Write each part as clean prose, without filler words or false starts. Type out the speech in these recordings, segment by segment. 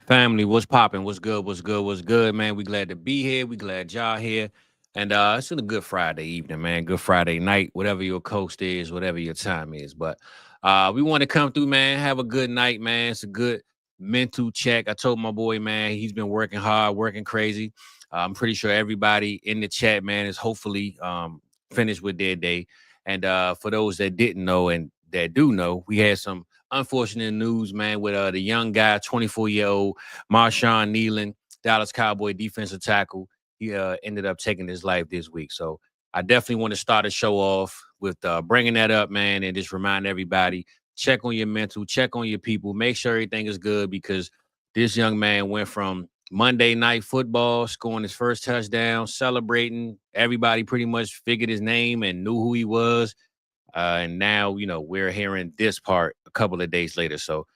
Family, what's popping? What's good? What's good? What's good, man? We glad to be here. We glad y'all here. And it's been a good Friday evening, man. Good Friday night, whatever your coast is, whatever your time is. But we want to come through, man. Have a good night, man. It's a good mental check. I told my boy, man, he's been working hard, working crazy. I'm pretty sure everybody in the chat, man, is hopefully finished with their day. And for those that didn't know and that do know, we had some unfortunate news, man, with the young guy, 24-year-old Marshawn Kneeland, Dallas Cowboy defensive tackle. He ended up taking his life this week. So I definitely want to start the show off with bringing that up, man, and just remind everybody, check on your mental, check on your people, make sure everything is good because this young man went from Monday Night Football, scoring his first touchdown, celebrating. Everybody pretty much figured his name and knew who he was. And now, we're hearing this part a couple of days later. So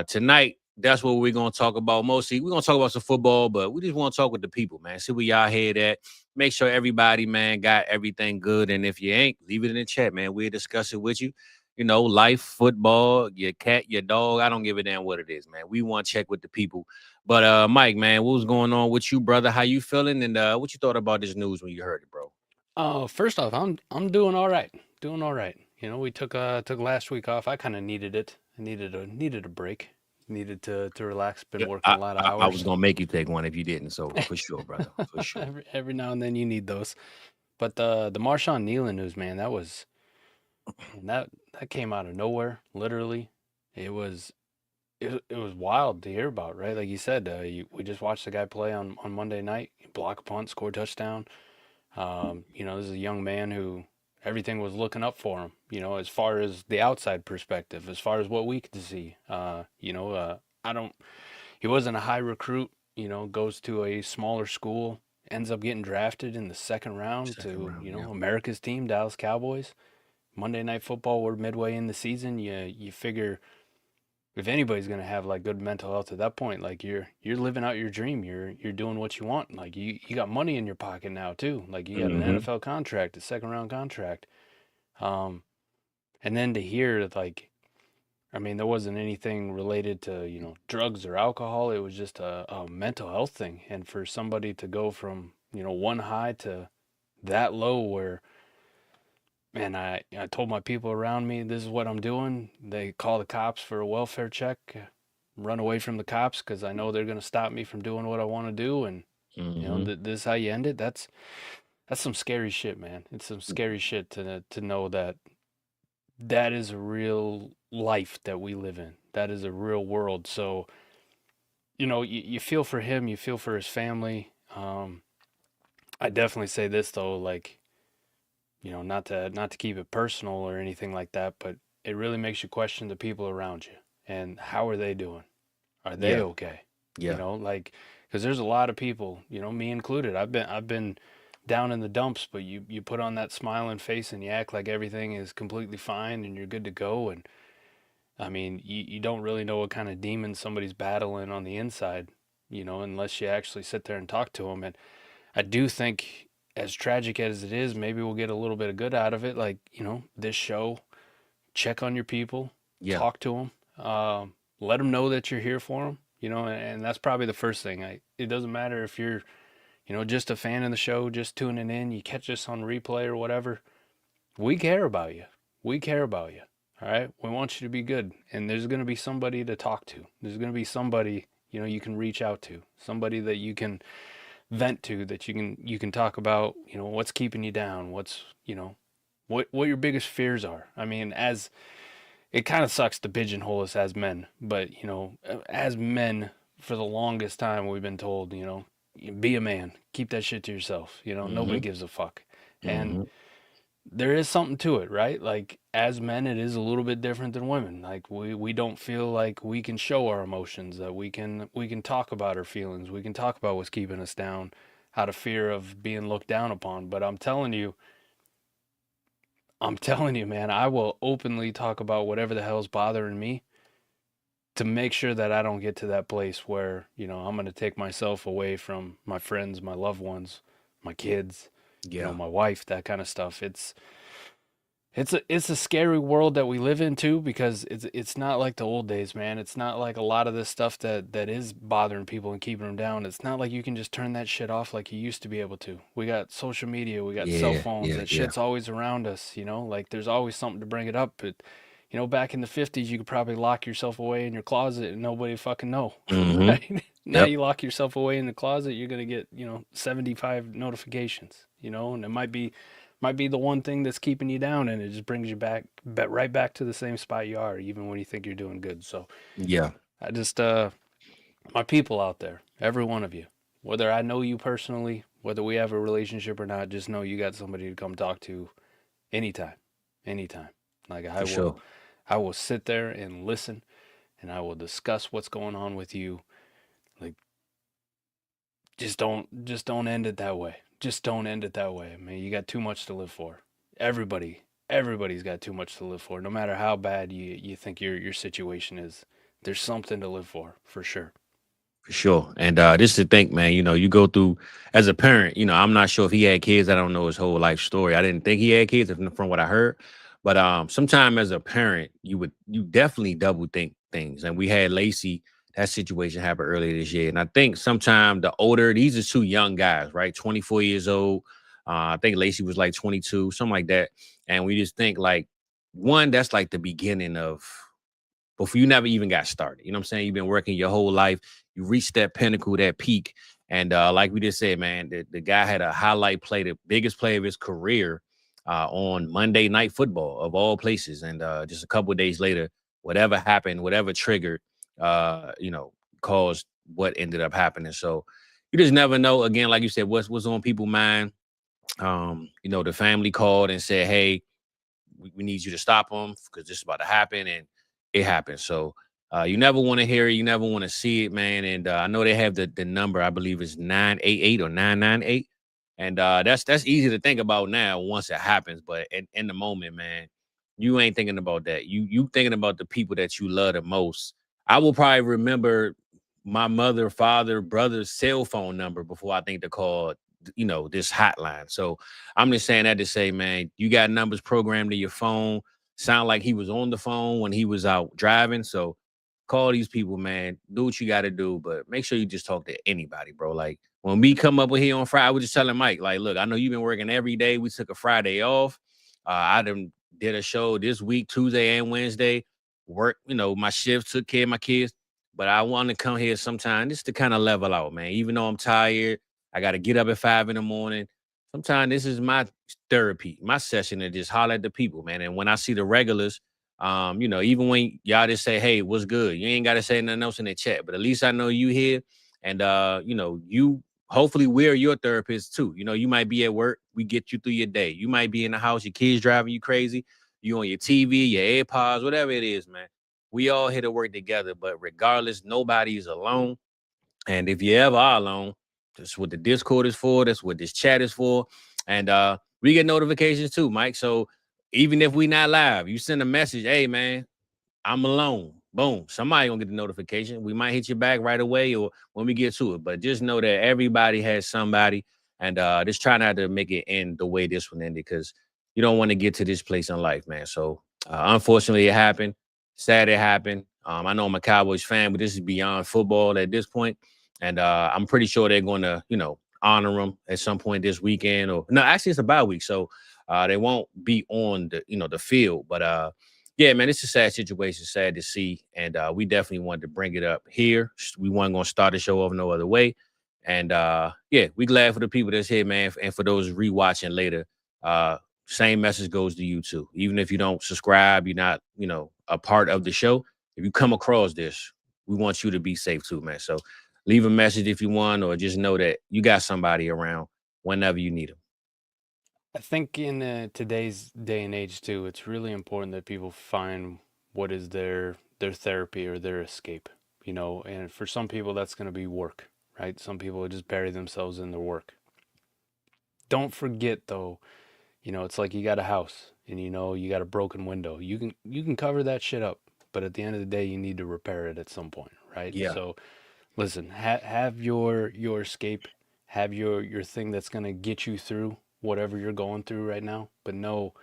tonight, that's what we're going to talk about mostly. We're going to talk about some football, but we just want to talk with the people, man. See where y'all head at. Make sure everybody, man, got everything good. And if you ain't, leave it in the chat, man. We'll discuss it with you. Life, football, your cat, your dog. I don't give a damn what it is, man. We want to check with the people. But Mike, man, what was going on with you, brother? How you feeling? And what you thought about this news when you heard it, bro? First off, I'm doing all right. Doing all right. We took last week off. I kind of needed it. I needed a break. Needed to relax. Been Yeah, working I, a lot of I was hours. gonna make you take one if you didn't. So for sure, brother, for sure. Every now and then you need those. But the Marshawn Kneeland news, man, that came out of nowhere. Literally, it was it was wild to hear about, right? Like you said, we just watched the guy play on Monday night. Block a punt, score a touchdown. This is a young man who everything was looking up for him, as far as the outside perspective, as far as what we could see. I don't, he wasn't a high recruit, goes to a smaller school, ends up getting drafted in the second round Second to, round, yeah. America's team, Dallas Cowboys. Monday Night Football, we're midway in the season. You figure if anybody's gonna have like good mental health at that point, like you're living out your dream. You're doing what you want. Like you got money in your pocket now too. Like you got an Mm-hmm. NFL contract, a second round contract. Um, and then to hear that, like, I mean, there wasn't anything related to drugs or alcohol. It was just a mental health thing. And for somebody to go from one high to that low, where man, I told my people around me this is what I'm doing. They call the cops for a welfare check, run away from the cops because I know they're going to stop me from doing what I want to do. And Mm-hmm. this is how you end it. That's some scary shit, man. It's some scary shit to know that that is a real life that we live in. That is a real world. So you feel for him, you feel for his family. I definitely say this though, like not to keep it personal or anything like that, but it really makes you question the people around you and how are they doing? Are they Yeah, okay? yeah. Like because there's a lot of people, me included. I've been down in the dumps, but you put on that smiling face and you act like everything is completely fine and you're good to go. And I mean, you don't really know what kind of demon somebody's battling on the inside, unless you actually sit there and talk to them. And I do think, as tragic as it is, maybe we'll get a little bit of good out of it. Like, this show, check on your people, Yeah. talk to them, let them know that you're here for them, and that's probably the first thing. It doesn't matter if you're, just a fan of the show, just tuning in, you catch us on replay or whatever. We care about you. We care about you. All right. We want you to be good. And there's going to be somebody to talk to. There's going to be somebody, you can reach out to, somebody that you can vent to, that you can talk about what's keeping you down, what's what your biggest fears are. I mean, as it kind of sucks to pigeonhole us as men, but as men, for the longest time we've been told, be a man, keep that shit to yourself, nobody Mm-hmm. gives a fuck. And Mm-hmm. there is something to it, right? Like as men, it is a little bit different than women. Like we don't feel like we can show our emotions, that we can talk about our feelings, we can talk about what's keeping us down, out of fear of being looked down upon. But I'm telling you, man, I will openly talk about whatever the hell's bothering me to make sure that I don't get to that place where I'm going to take myself away from my friends, my loved ones, my kids, Yeah. my wife, that kind of stuff. It's a scary world that we live in too, because it's not like the old days, man. It's not like a lot of this stuff that is bothering people and keeping them down. It's not like you can just turn that shit off like you used to be able to. We got social media, we got cell Yeah, phones, yeah, that yeah. shit's always around us, you know? Like there's always something to bring it up. But back in the 50s, you could probably lock yourself away in your closet and nobody fucking know, Mm-hmm. right? Now Yep. you lock yourself away in the closet, you're gonna get, 75 notifications, and it might be the one thing that's keeping you down, and it just brings you right back to the same spot you are, even when you think you're doing good. So Yeah, I just, my people out there, every one of you, whether I know you personally, whether we have a relationship or not, just know you got somebody to come talk to anytime, anytime. Like for sure. I will sit there and listen, and I will discuss what's going on with you. Like, just don't end it that way. Just don't end it that way. I mean, you got too much to live for. Everybody's got too much to live for. No matter how bad you think your situation is, there's something to live for sure. For sure. And just to think, man, you go through as a parent, I'm not sure if he had kids. I don't know his whole life story. I didn't think he had kids from what I heard. But sometime as a parent, you definitely double think things. And we had Lacey, that situation happened earlier this year. And I think sometime the older, these are two young guys, right? 24 years old. I think Lacey was like 22, something like that. And we just think like one, that's like the beginning of before you never even got started. You know what I'm saying? You've been working your whole life. You reached that pinnacle, that peak. And like we just said, man, the guy had a highlight play, the biggest play of his career on Monday Night Football, of all places. And just a couple of days later, whatever happened, whatever triggered, uh, you know, caused what ended up happening. So you just never know. Again, like you said, what's on people's mind. The family called and said, hey, we need you to stop them because this is about to happen, and it happened. So you never want to hear it, you never want to see it, man. And I know they have the number, I believe it's 988 or 998, and that's easy to think about now once it happens, but in the moment, man, you ain't thinking about that. You thinking about the people that you love the most. I will probably remember my mother, father, brother's cell phone number before I think to call this hotline. So I'm just saying that to say, man, you got numbers programmed to your phone. Sound like he was on the phone when he was out driving. So call these people, man. Do what you got to do, but make sure you just talk to anybody, bro. Like when we come up with here on Friday, I was just telling Mike, like, look, I know you've been working every day. We took a Friday off. I did a show this week, Tuesday and Wednesday. Work, my shift, took care of my kids. But I want to come here sometime just to kind of level out, man. Even though I'm tired, I got to get up at 5 in the morning. Sometimes this is my therapy, my session to just holler at the people, man. And when I see the regulars, even when y'all just say, hey, what's good? You ain't gotta say nothing else in the chat, but at least I know you here. And you hopefully we're your therapist too. You might be at work, we get you through your day. You might be in the house, your kids driving you crazy, you on your TV, your AirPods, whatever it is, man. We all here to work together, but regardless, nobody is alone. And if you ever are alone, that's what the Discord is for. That's what this chat is for. And we get notifications too, Mike. So even if we not live, you send a message, hey man, I'm alone. Boom. Somebody gonna get the notification. We might hit you back right away or when we get to it. But just know that everybody has somebody, and just try not to make it end the way this one ended, because you don't want to get to this place in life, man. So unfortunately it happened. Sad it happened. I know I'm a Cowboys fan, but this is beyond football at this point. And I'm pretty sure they're gonna, honor them at some point this weekend. Or no, actually it's a bye week. So they won't be on the field. But yeah, man, it's a sad situation, sad to see, and we definitely wanted to bring it up here. We weren't gonna start the show off no other way, and yeah, we glad for the people that's here, man, and for those rewatching later. Uh, Same message goes to you too. Even if you don't subscribe, you're not, a part of the show. If you come across this, we want you to be safe too, man. So leave a message if you want, or just know that you got somebody around whenever you need them. I think in today's day and age too, it's really important that people find what is their therapy or their escape. And for some people that's going to be work, right? Some people just bury themselves in their work. Don't forget though, it's like you got a house and you got a broken window. You can cover that shit up, but at the end of the day you need to repair it at some point, right? Yeah, So listen, have your escape, have your thing that's going to get you through whatever you're going through right now, but know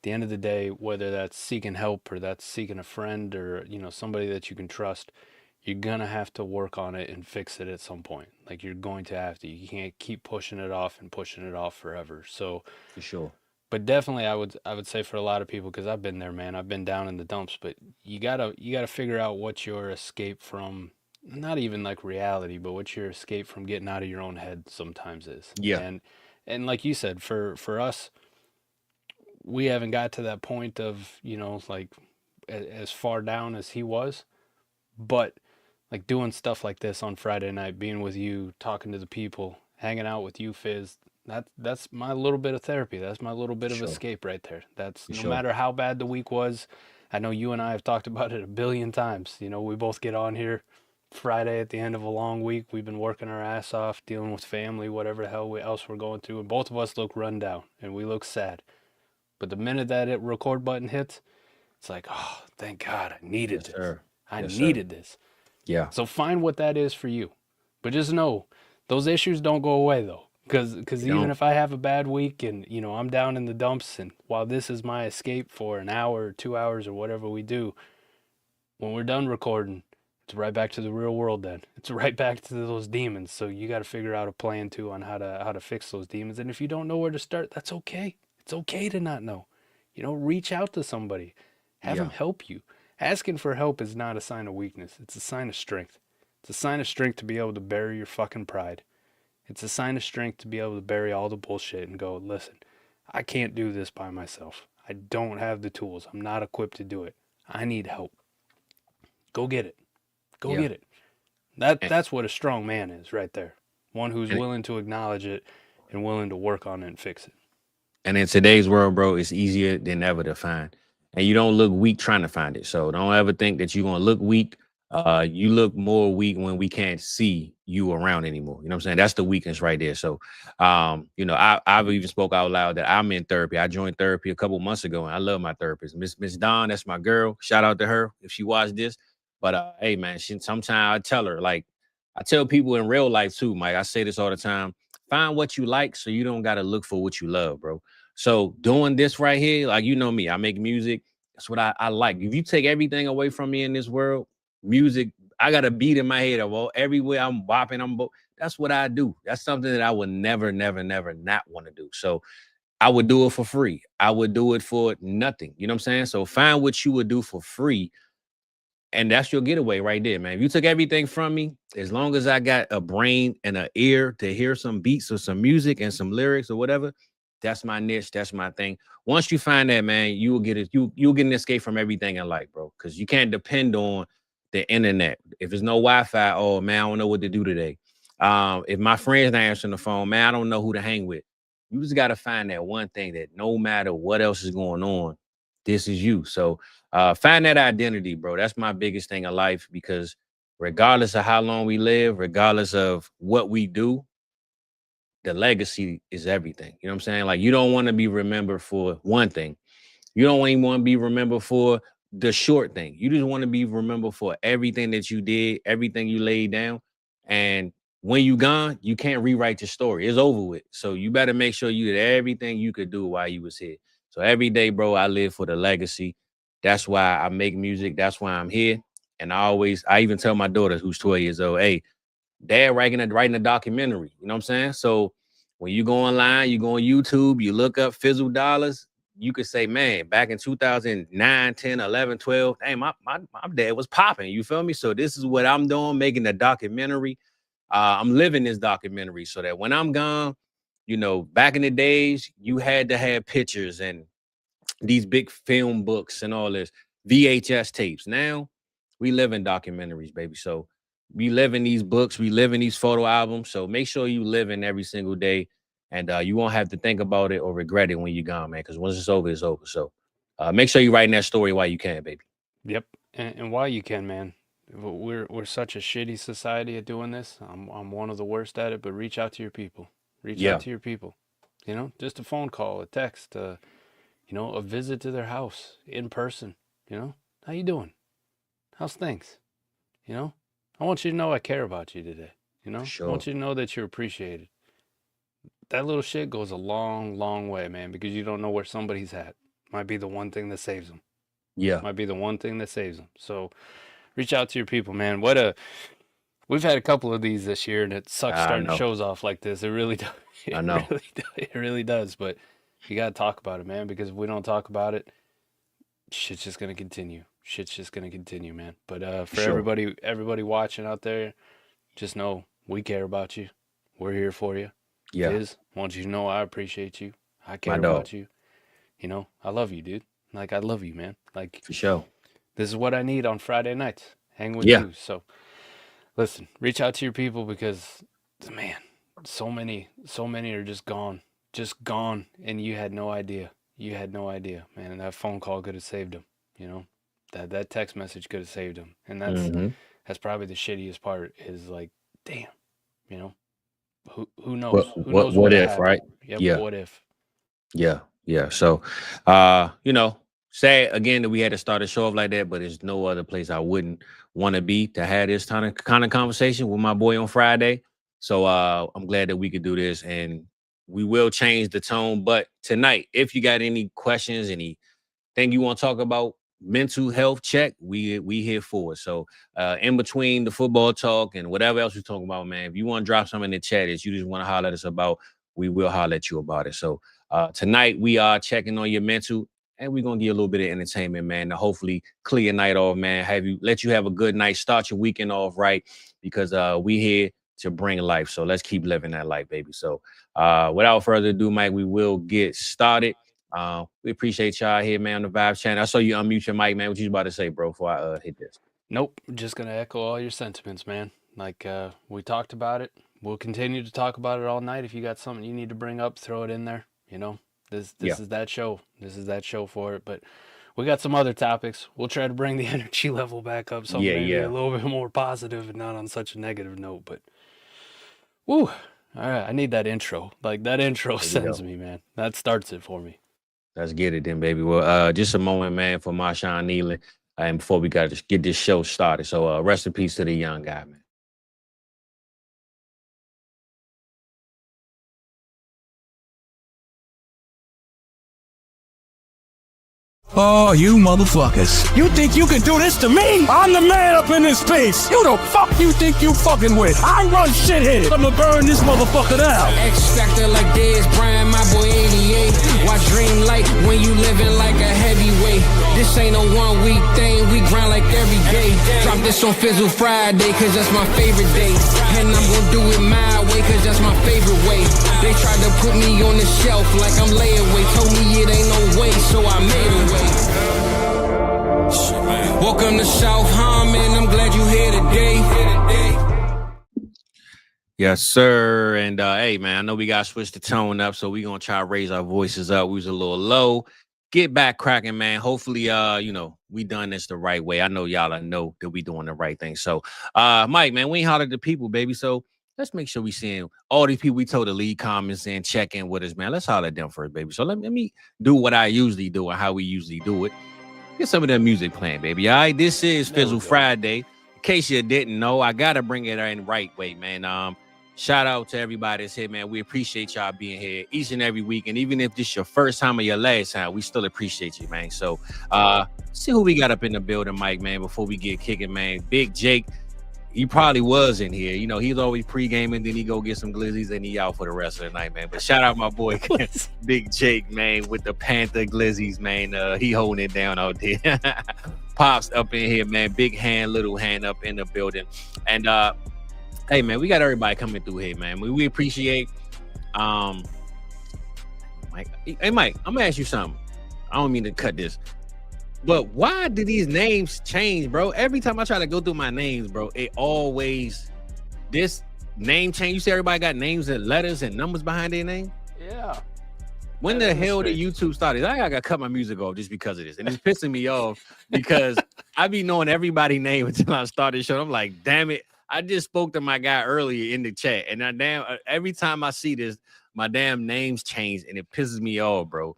the end of the day, whether that's seeking help or that's seeking a friend or, somebody that you can trust, you're gonna have to work on it and fix it at some point. Like you're going to have to. You can't keep pushing it off and pushing it off forever. So, For sure. but definitely I would say for a lot of people, because I've been there, man. I've been down in the dumps, but you gotta figure out what your escape from, not even like reality, but what your escape from getting out of your own head sometimes is. Yeah. And like you said, for us, we haven't got to that point of, like as far down as he was, but like doing stuff like this on Friday night, being with you, talking to the people, hanging out with you, Fizz, that's my little bit of therapy. That's my little For bit of sure. escape right there. That's For no sure. matter how bad the week was. I know you and I have talked about it a billion times. We both get on here Friday at the end of a long week. We've been working our ass off, dealing with family, whatever the hell else we're going through, and both of us look run down and we look sad. But the minute that record button hits, it's like, oh, thank God, I needed Yes, this. sir. I Yes, sir. needed this. Yeah. So find what that is for you. But just know those issues don't go away though. You Because even don't. if I have a bad week and I'm down in the dumps, and while this is my escape for an hour or 2 hours or whatever we do, when we're done recording, it's right back to the real world then. It's right back to those demons. So you got to figure out a plan too on how to fix those demons. And if you don't know where to start, that's okay. It's okay to not know. Reach out to somebody. Have them Yeah. help you. Asking for help is not a sign of weakness. It's a sign of strength. It's a sign of strength to be able to bury your fucking pride. It's a sign of strength to be able to bury all the bullshit and go, listen, I can't do this by myself. I don't have the tools. I'm not equipped to do it. I need help. Go get it. Go Yeah. get it. That And, that's what a strong man is right there. One who's and willing to acknowledge it and willing to work on it and fix it. And in today's world, bro, it's easier than ever to find. And you don't look weak trying to find it. So don't ever think that you're gonna look weak. You look more weak when we can't see you around anymore. You know what I'm saying? That's the weakness right there. So I've even spoke out loud that I'm in therapy. I joined therapy a couple months ago and I love my therapist. Miss Dawn, that's my girl. Shout out to her if she watched this. But hey man, sometimes I tell her, like I tell people in real life too, Mike. I say this all the time. Find what you like so you don't gotta look for what you love, bro. So doing this right here, like you know me, I make music. That's what I like. If you take everything away from me in this world, music, I got a beat in my head of all everywhere I'm bopping, that's what I do. That's something that I would never, never, never not want to do. So I would do it for free. I would do it for nothing. You know what I'm saying? So find what you would do for free, and that's your getaway right there, man. If you took everything from me, as long as I got a brain and an ear to hear some beats or some music and some lyrics or whatever, that's my niche. That's my thing. Once you find that, man, you will get it. You'll get an escape from everything in life, bro. Because you can't depend on the internet. If there's no Wi-Fi, oh man, I don't know what to do today. If my friends not answering the phone, man, I don't know who to hang with. You just got to find that one thing that no matter what else is going on, this is you. So find that identity, bro. That's my biggest thing in life because regardless of how long we live, regardless of what we do, the legacy is everything. You know what I'm saying? Like you don't want to be remembered for one thing. You don't even want to be remembered for the short thing. You just want to be remembered for everything that you did, everything you laid down. And when you gone, you can't rewrite your story. It's over with. So you better make sure you did everything you could do while you was here. So every day, bro, I live for the legacy. That's why I make music. That's why I'm here. And I even tell my daughter who's 12 years old, hey, dad writing a documentary. You know what I'm saying? So when you go online, you go on YouTube, you look up Fizzle Dollars, you could say, man, back in 2009, 10, 11, 12, hey, my dad was popping. You feel me? So this is what I'm doing, making a documentary. I'm living this documentary so that when I'm gone, back in the days, you had to have pictures and these big film books and all this VHS tapes. Now we live in documentaries, baby. So we live in these books, we live in these photo albums. So make sure you live in every single day, and you won't have to think about it or regret it when you're gone, man. Because once it's over, it's over. So make sure you're writing that story while you can, baby. Yep. And while you can, man, we're such a shitty society at doing this. I'm one of the worst at it, but reach out to your people. Reach out Yeah, to your people. Just a phone call, a text, a visit to their house in person. How you doing? How's things? You know, I want you to know I care about you today. for I sure. want you to know that you're appreciated. That little shit goes a long, long way, man, because you don't know where somebody's at. might be the one thing that saves them. Yeah. Might be the one thing that saves them. So reach out to your people, man. We've had a couple of these this year, and it sucks I starting know. shows off like this. It really does. I know. It really does. But you got to talk about it, man, because if we don't talk about it, shit's just going to continue. Shit's just going to continue, man. But for Sure. everybody watching out there, just know we care about you. We're here for you. Yeah. Fizz, want you to know I appreciate you. I care My dog. about you. You know, I love you, dude. Like, I love you, man. Like, For sure. this is what I need on Friday nights. Hang with Yeah. you. So, listen, reach out to your people because, man, so many are just gone, and you had no idea. You had no idea, man. And that phone call could have saved them. You know, that text message could have saved them. And that's probably the shittiest part. Is like, damn, you know, who knows? Who knows what if, happened? right? Yep, Yeah. What if? Yeah. So, sad again that we had to start a show off like that, but there's no other place I wouldn't want to be to have this kind of conversation with my boy on Friday. So I'm glad that we could do this, and we will change the tone. But tonight, if you got any questions, anything you want to talk about, mental health check, we here for it. So in between the football talk and whatever else we're talking about, man, if you want to drop something in the chat that you just want to holler at us about, we will holler at you about it. So tonight we are checking on your mental, and we're gonna give you a little bit of entertainment, man, to hopefully clear your night off, man. Let you have a good night, start your weekend off right, because we here to bring life. So let's keep living that life, baby. So without further ado, Mike, we will get started. We appreciate y'all here, man, on the Vibes channel. I saw you unmute your mic, man. What you about to say, bro, before I hit this? Nope, just gonna echo all your sentiments, man. Like we talked about it. We'll continue to talk about it all night. If you got something you need to bring up, throw it in there. You know, this is that show. This is that show for it. But we got some other topics. We'll try to bring the energy level back up, so maybe a little bit more positive and not on such a negative note. But woo, all right, I need that intro. Like that intro sends me, man. That starts it for me. Let's get it then, baby. Well, just a moment, man, for Marshawn Kneeland, and before we got to get this show started. So rest in peace to the young guy, man. Oh, you motherfuckers. You think you can do this to me? I'm the man up in this space. You the fuck you think you fucking with? I run shit here. I'ma burn this motherfucker down. X-Factor like Dez Bryant, my boy 88. Watch dream light when you living like a heavyweight. This ain't a 1 week thing, we grind like every day. Drop this on Fizzle Friday, cause that's my favorite day. And I'm gonna do it my way, cause that's my favorite way. They tried to put me on the shelf like I'm layaway. Told me it ain't no way, so I made a way. Welcome to South Harmon, I'm glad you here today. Yes, sir. And hey, man, I know we got to switch the tone up, so we're going to try to raise our voices up. We was a little low. Get back cracking, man. Hopefully, we done this the right way. I know y'all know that we doing the right thing. So, Mike, man, we ain't hollered at the people, baby. So let's make sure we seeing all these people we told to leave comments and check in with us, man. Let's holler at them first, baby. So let me do what I usually do and how we usually do it. Get some of that music playing, baby. All right, this is Fizzle Friday. In case you didn't know, I gotta bring it in the right way, man. Shout out to everybody that's here, man. We appreciate y'all being here each and every week. And even if this is your first time or your last time, we still appreciate you, man. So see who we got up in the building, Mike, man, before we get kicking, man. Big Jake. He probably was in here. You know, he's always pre-gaming, then he go get some glizzies and he out for the rest of the night, man. But shout out my boy, Big Jake, man, with the Panther glizzies, man. He holding it down out there. Pops up in here, man. Big hand, little hand up in the building. And hey, man, we got everybody coming through here, man. We appreciate Mike. Hey, Mike, I'm gonna ask you something. I don't mean to cut this. But why do these names change, bro? Every time I try to go through my names, bro, it always this name change. You see, everybody got names and letters and numbers behind their name. Yeah. When the hell did YouTube started? I gotta cut my music off just because of this, and it's pissing me off because I be knowing everybody's name until I started the show. I'm like, damn it! I just spoke to my guy earlier in the chat, and every time I see this, my damn names change, and it pisses me off, bro.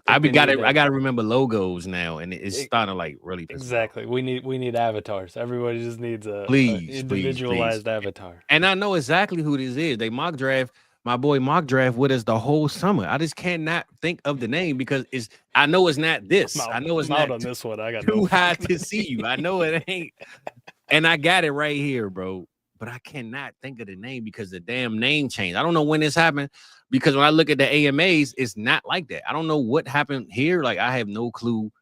I gotta remember logos now, and it's starting to like really piss me off. We need avatars. Everybody just needs a please individualized avatar. And I know exactly who this is. They mock draft my boy mock draft with us the whole summer. I just cannot think of the name because I know it's not this. I know it's I'm out not on this one. I got too no high fucking to see you. I know it ain't. And I got it right here, bro. But I cannot think of the name because the damn name changed. I don't know when this happened because when I look at the AMAs, it's not like that. I don't know what happened here. Like, I have no clue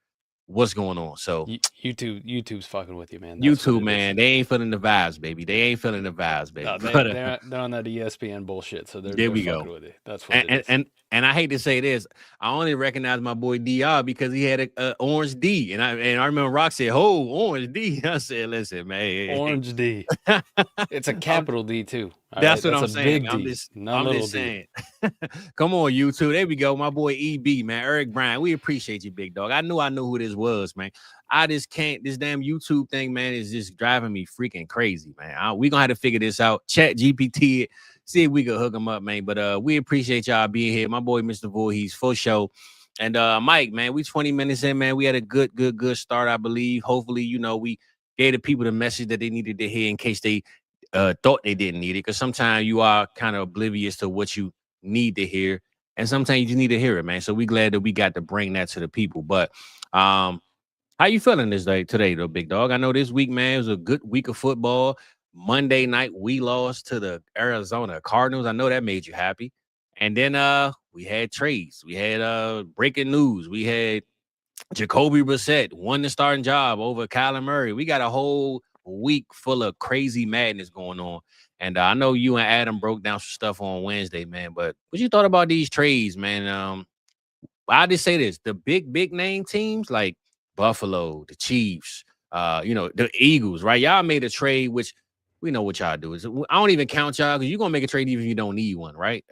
what's going on. So YouTube's fucking with you, man. That's YouTube, man, they ain't feeling the vibes, baby. They ain't feeling the vibes, baby. No, But, they're on that ESPN bullshit, so there they're we fucking go. with it. That's what it is. And I hate to say this, I only recognize my boy DR because he had a orange D, and I remember Rock said, "Oh, orange D." I said, "Listen, man, Orange D. It's a capital D too. That's what I'm a saying. big I'm D, just not little saying. Come on, YouTube. There we go. My boy EB, man. Eric Bryan. We appreciate you, big dog. I knew who this was, man. I just can't. This damn YouTube thing, man, is just driving me freaking crazy, man. We gonna have to figure this out. Chat GPT it. See if we can hook him up, man. But we appreciate y'all being here. My boy, Mr. Voorhees, full show. And Mike, man, we 20 minutes in, man. We had a good start, I believe. Hopefully, we gave the people the message that they needed to hear in case they thought they didn't need it. Because sometimes you are kind of oblivious to what you need to hear. And sometimes you just need to hear it, man. So we glad that we got to bring that to the people. But how you feeling today, though, big dog? I know this week, man, was a good week of football. Monday night, we lost to the Arizona Cardinals. I know that made you happy. And then we had trades. We had breaking news. We had Jacoby Brissett won the starting job over Kyler Murray. We got a whole week full of crazy madness going on. And I know you and Adam broke down some stuff on Wednesday, man. But what you thought about these trades, man? I'll just say this. The big name teams like Buffalo, the Chiefs, the Eagles, right? Y'all made a trade, which we know what y'all do. I don't even count y'all because you're going to make a trade even if you don't need one, right?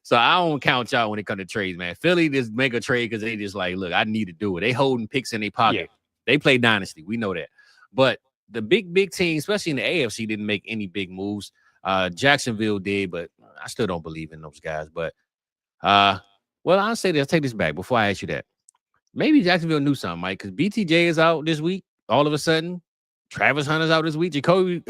So I don't count y'all when it comes to trades, man. Philly just make a trade because they just like, look, I need to do it. They holding picks in their pocket. Yeah. They play dynasty. We know that. But the big teams, especially in the AFC, didn't make any big moves. Jacksonville did, but I still don't believe in those guys. But, well, I'll say this. I'll take this back before I ask you that. Maybe Jacksonville knew something, Mike, because BTJ is out this week. All of a sudden, Travis Hunter's out this week. Jacoby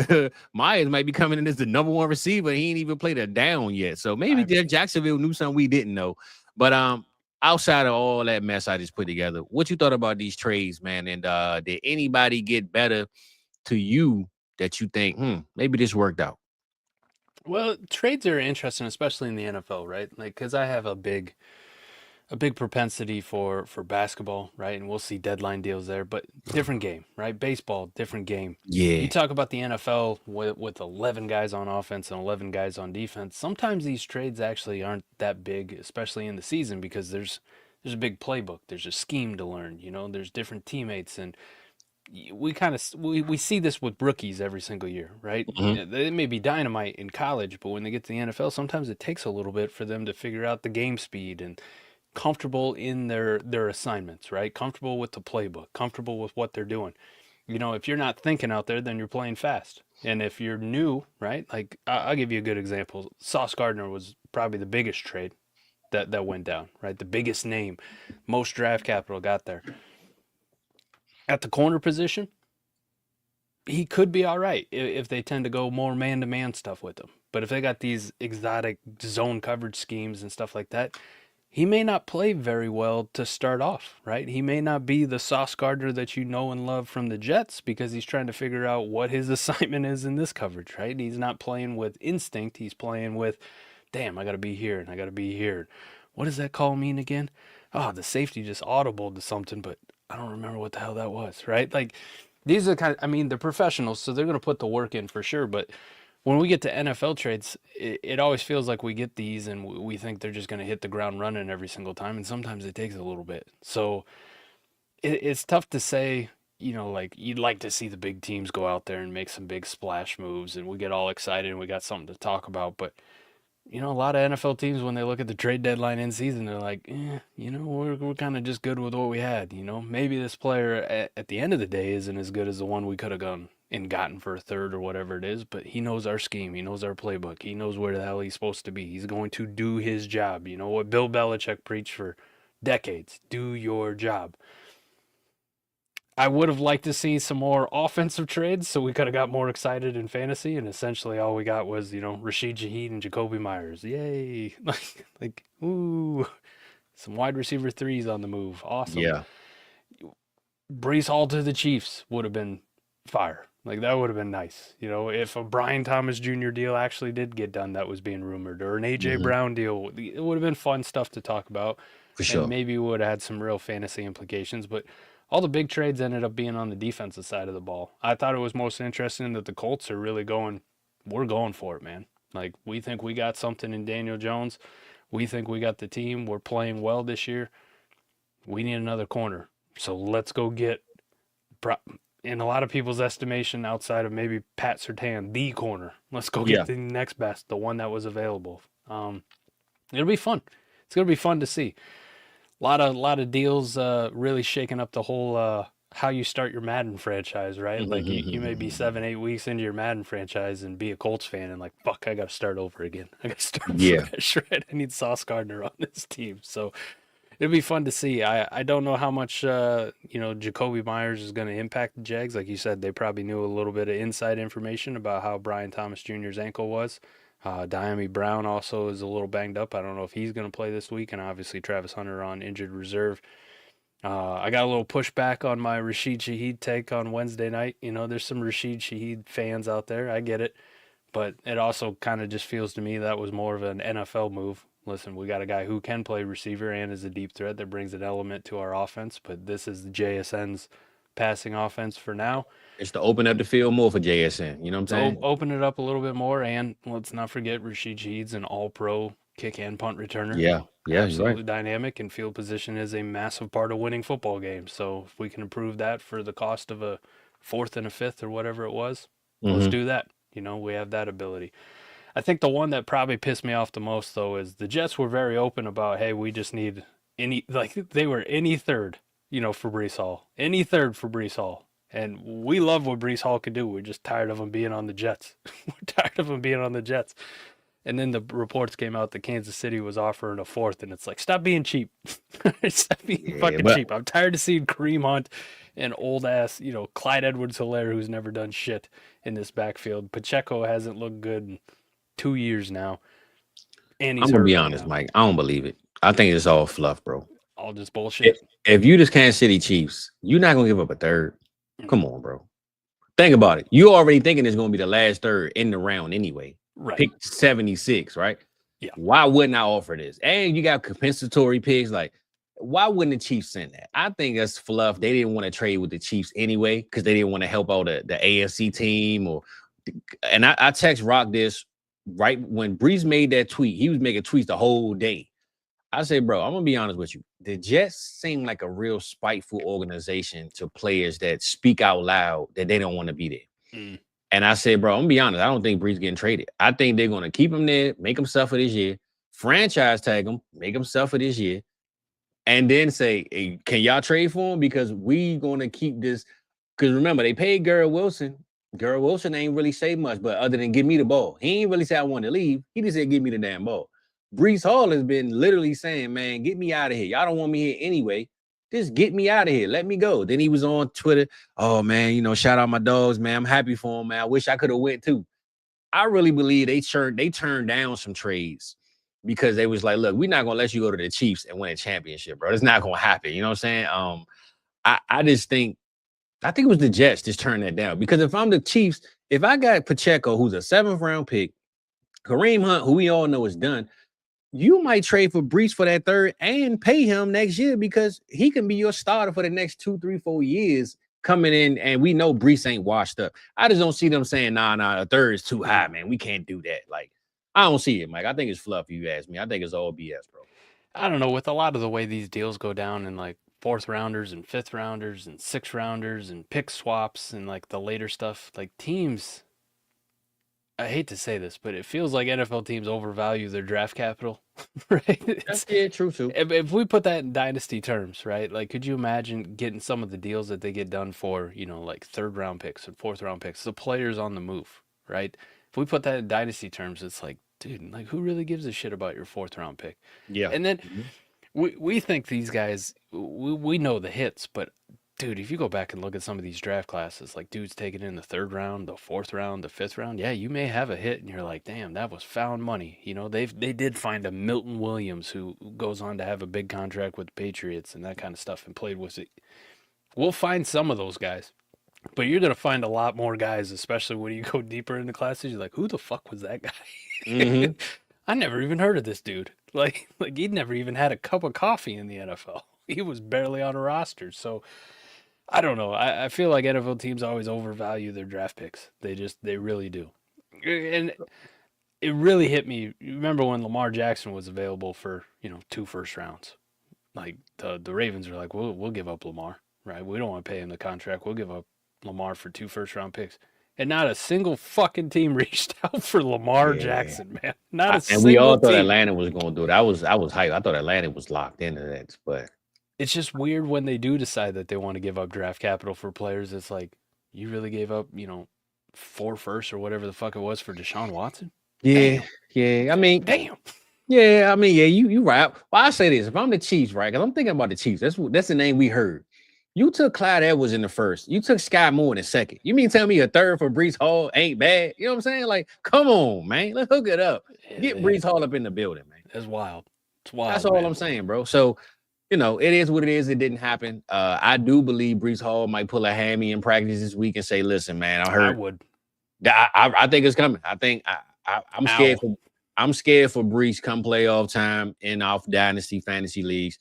Myers might be coming in as the number one receiver. He ain't even played a down yet. So maybe Jacksonville knew something we didn't know. But outside of all that mess I just put together, what you thought about these trades, man? And did anybody get better to you that you think, maybe this worked out? Well, trades are interesting, especially in the NFL, right? Like, because I have a big propensity for basketball, right? And we'll see deadline deals there, but different game, right? Baseball, different game. Yeah. You talk about the NFL with 11 guys on offense and 11 guys on defense. Sometimes these trades actually aren't that big, especially in the season, because there's a big playbook. There's a scheme to learn, there's different teammates, and we see this with rookies every single year, right? Mm-hmm. They may be dynamite in college, but when they get to the NFL, sometimes it takes a little bit for them to figure out the game speed and comfortable in their assignments, right? Comfortable with the playbook, comfortable with what they're doing. If you're not thinking out there, then you're playing fast. And if you're new, right? Like, I'll give you a good example. Sauce Gardner was probably the biggest trade that went down, right? The biggest name, most draft capital got there. At the corner position, he could be all right if they tend to go more man-to-man stuff with him. But if they got these exotic zone coverage schemes and stuff like that, he may not play very well to start off, right? He may not be the Sauce Gardner that you know and love from the Jets because he's trying to figure out what his assignment is in this coverage, right? He's not playing with instinct. He's playing with, damn, I got to be here and I got to be here. What does that call mean again? Oh, the safety just audible to something, but I don't remember what the hell that was, right? Like, these are they're professionals, so they're going to put the work in for sure, but when we get to NFL trades, it always feels like we get these and we think they're just going to hit the ground running every single time, and sometimes it takes a little bit. So it's tough to say, like, you'd like to see the big teams go out there and make some big splash moves, and we get all excited and we got something to talk about, but a lot of NFL teams, when they look at the trade deadline in season, they're like, we're kind of just good with what we had. Maybe this player at the end of the day isn't as good as the one we could have gone and gotten for a third or whatever it is, but he knows our scheme. He knows our playbook. He knows where the hell he's supposed to be. He's going to do his job. What Bill Belichick preached for decades, do your job. I would have liked to see some more offensive trades so we could have got more excited in fantasy. And essentially all we got was, Rashid Shaheed and Jacoby Myers. Yay. Ooh, some wide receiver threes on the move. Awesome. Yeah. Brees Hall to the Chiefs would have been fire. That would have been nice. If a Brian Thomas Jr. deal actually did get done that was being rumored, or an A.J. Brown deal, it would have been fun stuff to talk about. For sure. And maybe would have had some real fantasy implications. But all the big trades ended up being on the defensive side of the ball. I thought it was most interesting that the Colts are really we're going for it, man. We think we got something in Daniel Jones. We think we got the team. We're playing well this year. We need another corner. So let's go get, in a lot of people's estimation, outside of maybe Pat Surtain, the corner. Let's go get the next best, the one that was available. It'll be fun. It's going to be fun to see. A lot of deals really shaking up the whole how you start your Madden franchise, right? You may be 7-8 weeks into your Madden franchise and be a Colts fan and fuck, I got to start over again. I got to start fresh, right? I need Sauce Gardner on this team. So it'll be fun to see. I don't know how much Jacoby Myers is going to impact the Jags. Like you said, they probably knew a little bit of inside information about how Brian Thomas Jr.'s ankle was. Diami Brown also is a little banged up. I don't know if he's going to play this week, and obviously Travis Hunter on injured reserve. I got a little pushback on my Rashid Shaheed take on Wednesday night. There's some Rashid Shaheed fans out there. I get it. But it also kind of just feels to me that was more of an NFL move. Listen, we got a guy who can play receiver and is a deep threat that brings an element to our offense, but this is the JSN's passing offense for now. It's to open up the field more for JSN. You know what I'm saying? Open it up a little bit more, and let's not forget Rashid Shaheed's an all-pro kick and punt returner. Yeah, absolutely right. Dynamic, and field position is a massive part of winning football games. So if we can improve that for the cost of a 4th and a 5th or whatever it was, let's do that. We have that ability. I think the one that probably pissed me off the most, though, is the Jets were very open about, hey, we just need they were any third, for Brees Hall. Any third for Brees Hall. And we love what Brees Hall could do. We're just tired of him being on the Jets. And then the reports came out that Kansas City was offering a 4th, and it's stop being cheap. Stop being fucking cheap. I'm tired of seeing Kareem Hunt and old-ass, Clyde Edwards-Helaire, who's never done shit in this backfield. Pacheco hasn't looked good in 2 years now. And I'm going to be honest, Mike. I don't believe it. I think it's all fluff, bro. All just bullshit. If you just Kansas City Chiefs, you're not going to give up a third. Come on, bro. Think about it. You already thinking it's going to be the last third in the round anyway. Right. Pick 76, right? Yeah. Why wouldn't I offer this? And you got compensatory picks. Why wouldn't the Chiefs send that? I think that's fluff. They didn't want to trade with the Chiefs anyway because they didn't want to help out the AFC team. And I text Rock this right when Brees made that tweet. He was making tweets the whole day. I say, bro, I'm going to be honest with you. The Jets seem like a real spiteful organization to players that speak out loud that they don't want to be there. And I said, bro, I'm going to be honest. I don't think Brees getting traded. I think they're going to keep him there, make him suffer this year, franchise tag him, make him suffer this year, and then say, hey, can y'all trade for him? Because we going to keep this. Because remember, they paid Garrett Wilson. Garrett Wilson ain't really say much, but other than give me the ball. He ain't really say I want to leave. He just said, give me the damn ball. Brees Hall has been literally saying, man, get me out of here. Y'all don't want me here anyway. Just get me out of here. Let me go. Then he was on Twitter. Oh, man, shout out my dogs, man. I'm happy for him, man. I wish I could have went too. I really believe they turned down some trades because they was like, look, we're not going to let you go to the Chiefs and win a championship, bro. It's not going to happen. You know what I'm saying? I think it was the Jets just turned that down because if I'm the Chiefs, if I got Pacheco, who's a 7th round pick, Kareem Hunt, who we all know is done, you might trade for Brees for that third and pay him next year because he can be your starter for the next 2, 3, 4 years coming in. And we know Brees ain't washed up. I just don't see them saying, nah, a third is too high, man. We can't do that. I don't see it, Mike. I think it's fluff, if you ask me. I think it's all BS, bro. I don't know. With a lot of the way these deals go down in 4th rounders and 5th rounders and 6th rounders and pick swaps and the later stuff, teams, I hate to say this, but it feels like NFL teams overvalue their draft capital, right? That's true too. If we put that in dynasty terms, right? Could you imagine getting some of the deals that they get done for, 3rd round picks and 4th round picks, the players on the move, right? If we put that in dynasty terms, it's dude, who really gives a shit about your 4th round pick? Yeah. And then we think these guys, we know the hits, but dude, if you go back and look at some of these draft classes, like dudes taken in the 3rd round, the 4th round, the 5th round, yeah, you may have a hit, and you're like, damn, that was found money. You know, they did find a Milton Williams who goes on to have a big contract with the Patriots and that kind of stuff, and played with it. We'll find some of those guys, but you're gonna find a lot more guys, especially when you go deeper into classes. You're like, who the fuck was that guy? Mm-hmm. I never even heard of this dude. Like he'd never even had a cup of coffee in the NFL. He was barely on a roster. So I don't know. I feel like NFL teams always overvalue their draft picks. They really do. And it really hit me. You remember when Lamar Jackson was available for, 2 first rounds? Like the Ravens were like, we'll give up Lamar, right? We don't want to pay him the contract. We'll give up Lamar for 2 first round picks. And not a single fucking team reached out for Lamar Jackson, man. Not a single team. And we all thought team. Atlanta was going to do it. I was hyped. I thought Atlanta was locked into that, but it's just weird when they do decide that they want to give up draft capital for players. It's like, you really gave up, 4 firsts or whatever the fuck it was for Deshaun Watson? Yeah, Damn. yeah. I mean, damn. Yeah, I mean, yeah, you right. Well, I say this: if I'm the Chiefs, right? Because I'm thinking about the Chiefs. That's the name we heard. You took Clyde Edwards in the 1st. You took Sky Moore in the 2nd. You mean tell me a 3rd for Breece Hall ain't bad? You know what I'm saying? Like, come on, man. Let's hook it up. Get Breece Hall up in the building, man. That's wild. It's wild. That's all I'm saying, bro. So, it is what it is. It didn't happen. I do believe Breece Hall might pull a hammy in practice this week and say, "Listen, man, I would. I think it's coming. I think I'm scared for. I'm scared for Breece come playoff time in off dynasty fantasy leagues.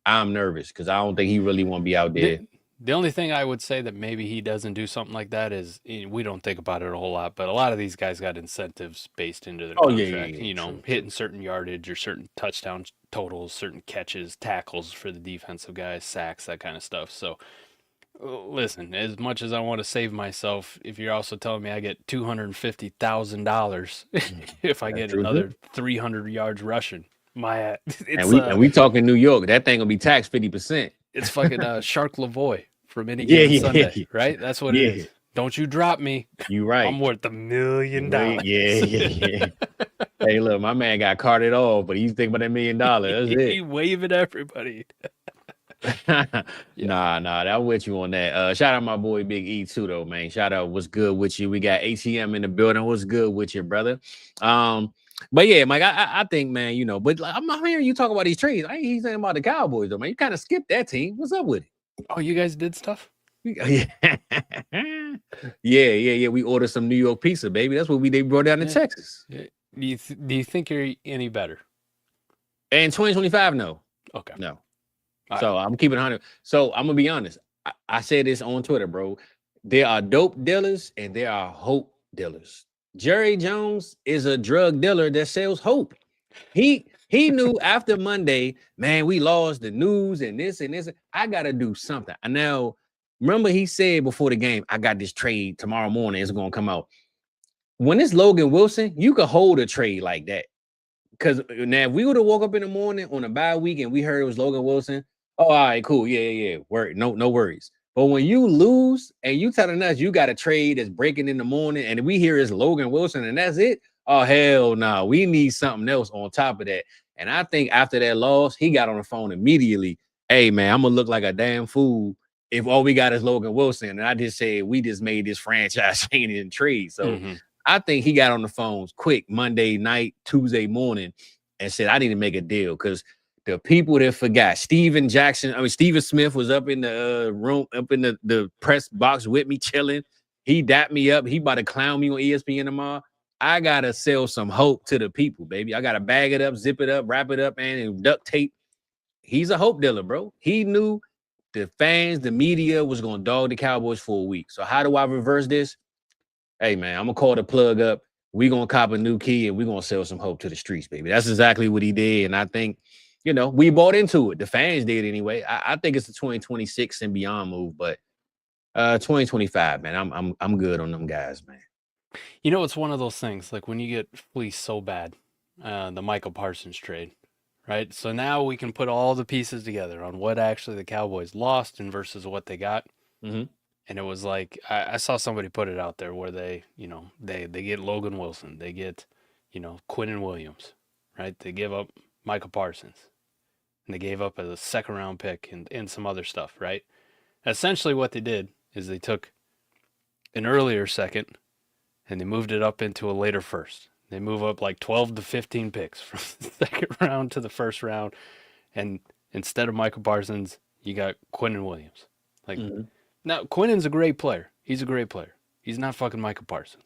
I'm nervous because I don't think he really want to be out there. The only thing I would say that maybe he doesn't do something like that is we don't think about it a whole lot, but a lot of these guys got incentives based into their contract. Hitting certain yardage or certain touchdown totals, certain catches, tackles for the defensive guys, sacks, that kind of stuff. So listen, as much as I want to save myself, if you're also telling me I get $250,000 if I get another 300 yards rushing, and we talking New York, that thing gonna be taxed 50%. It's fucking Shark Lavoie from any given Sunday, right? That's what it is. Don't you drop me. You right. I'm worth $1 million. Yeah. Hey, look, my man got carted off, but he's thinking about $1 million. That's it. He waving everybody. Nah, I'm with you on that. Shout out my boy Big E too, though, man. Shout out, what's good with you? We got ATM in the building. What's good with you, brother? But yeah, Mike, I think, man, but like, I'm hearing you talk about these trades. I ain't he's saying about the Cowboys, though, man. You kind of skipped that team. What's up with it? Oh, you guys did stuff? Yeah. We ordered some New York pizza, baby. That's what they brought down to Texas. Do you think you're any better? And 2025, no. Okay. No. So I'm keeping 100. So I'm gonna be honest. I said this on Twitter, bro. There are dope dealers and there are hope dealers. Jerry Jones is a drug dealer that sells hope. He knew after Monday, man, we lost the news and this and this. I gotta do something. And now, remember he said before the game, I got this trade tomorrow morning. It's gonna come out. When it's Logan Wilson, you could hold a trade like that. Because now if we would have woke up in the morning on a bye week and we heard it was Logan Wilson, oh, all right, cool. Yeah. No worries. But when you lose and you telling us you got a trade that's breaking in the morning and we hear it's Logan Wilson and that's it, oh, hell no. We need something else on top of that. And I think after that loss, he got on the phone immediately. Hey, man, I'm going to look like a damn fool if all we got is Logan Wilson. And I just said, we just made this franchise changing trade. So I think he got on the phones quick Monday night, Tuesday morning and said, I need to make a deal because the people that forgot, Steven Smith was up in the room, up in the press box with me chilling. He dapped me up. He about to clown me on ESPN tomorrow. I got to sell some hope to the people, baby. I got to bag it up, zip it up, wrap it up, and duct tape. He's a hope dealer, bro. He knew the fans, the media was going to dog the Cowboys for a week. So how do I reverse this? Hey, man, I'm going to call the plug up. We're going to cop a new key, and we're going to sell some hope to the streets, baby. That's exactly what he did, and I think, we bought into it. The fans did anyway. I think it's the 2026 and beyond move, but 2025, man, I'm good on them guys, man. It's one of those things, like when you get fleeced so bad, the Michael Parsons trade, right? So now we can put all the pieces together on what actually the Cowboys lost and versus what they got. Mm-hmm. And it was like, I saw somebody put it out there where they get Logan Wilson, they get, Quinnen Williams, right? They give up Michael Parsons. And they gave up a 2nd round pick and some other stuff, right? Essentially what they did is they took an earlier second and they moved it up into a later first. They move up like 12 to 15 picks from the second round to the first round. And instead of Michael Parsons, you got Quinnen Williams. Like, now, Quinnen's a great player. He's a great player. He's not fucking Michael Parsons.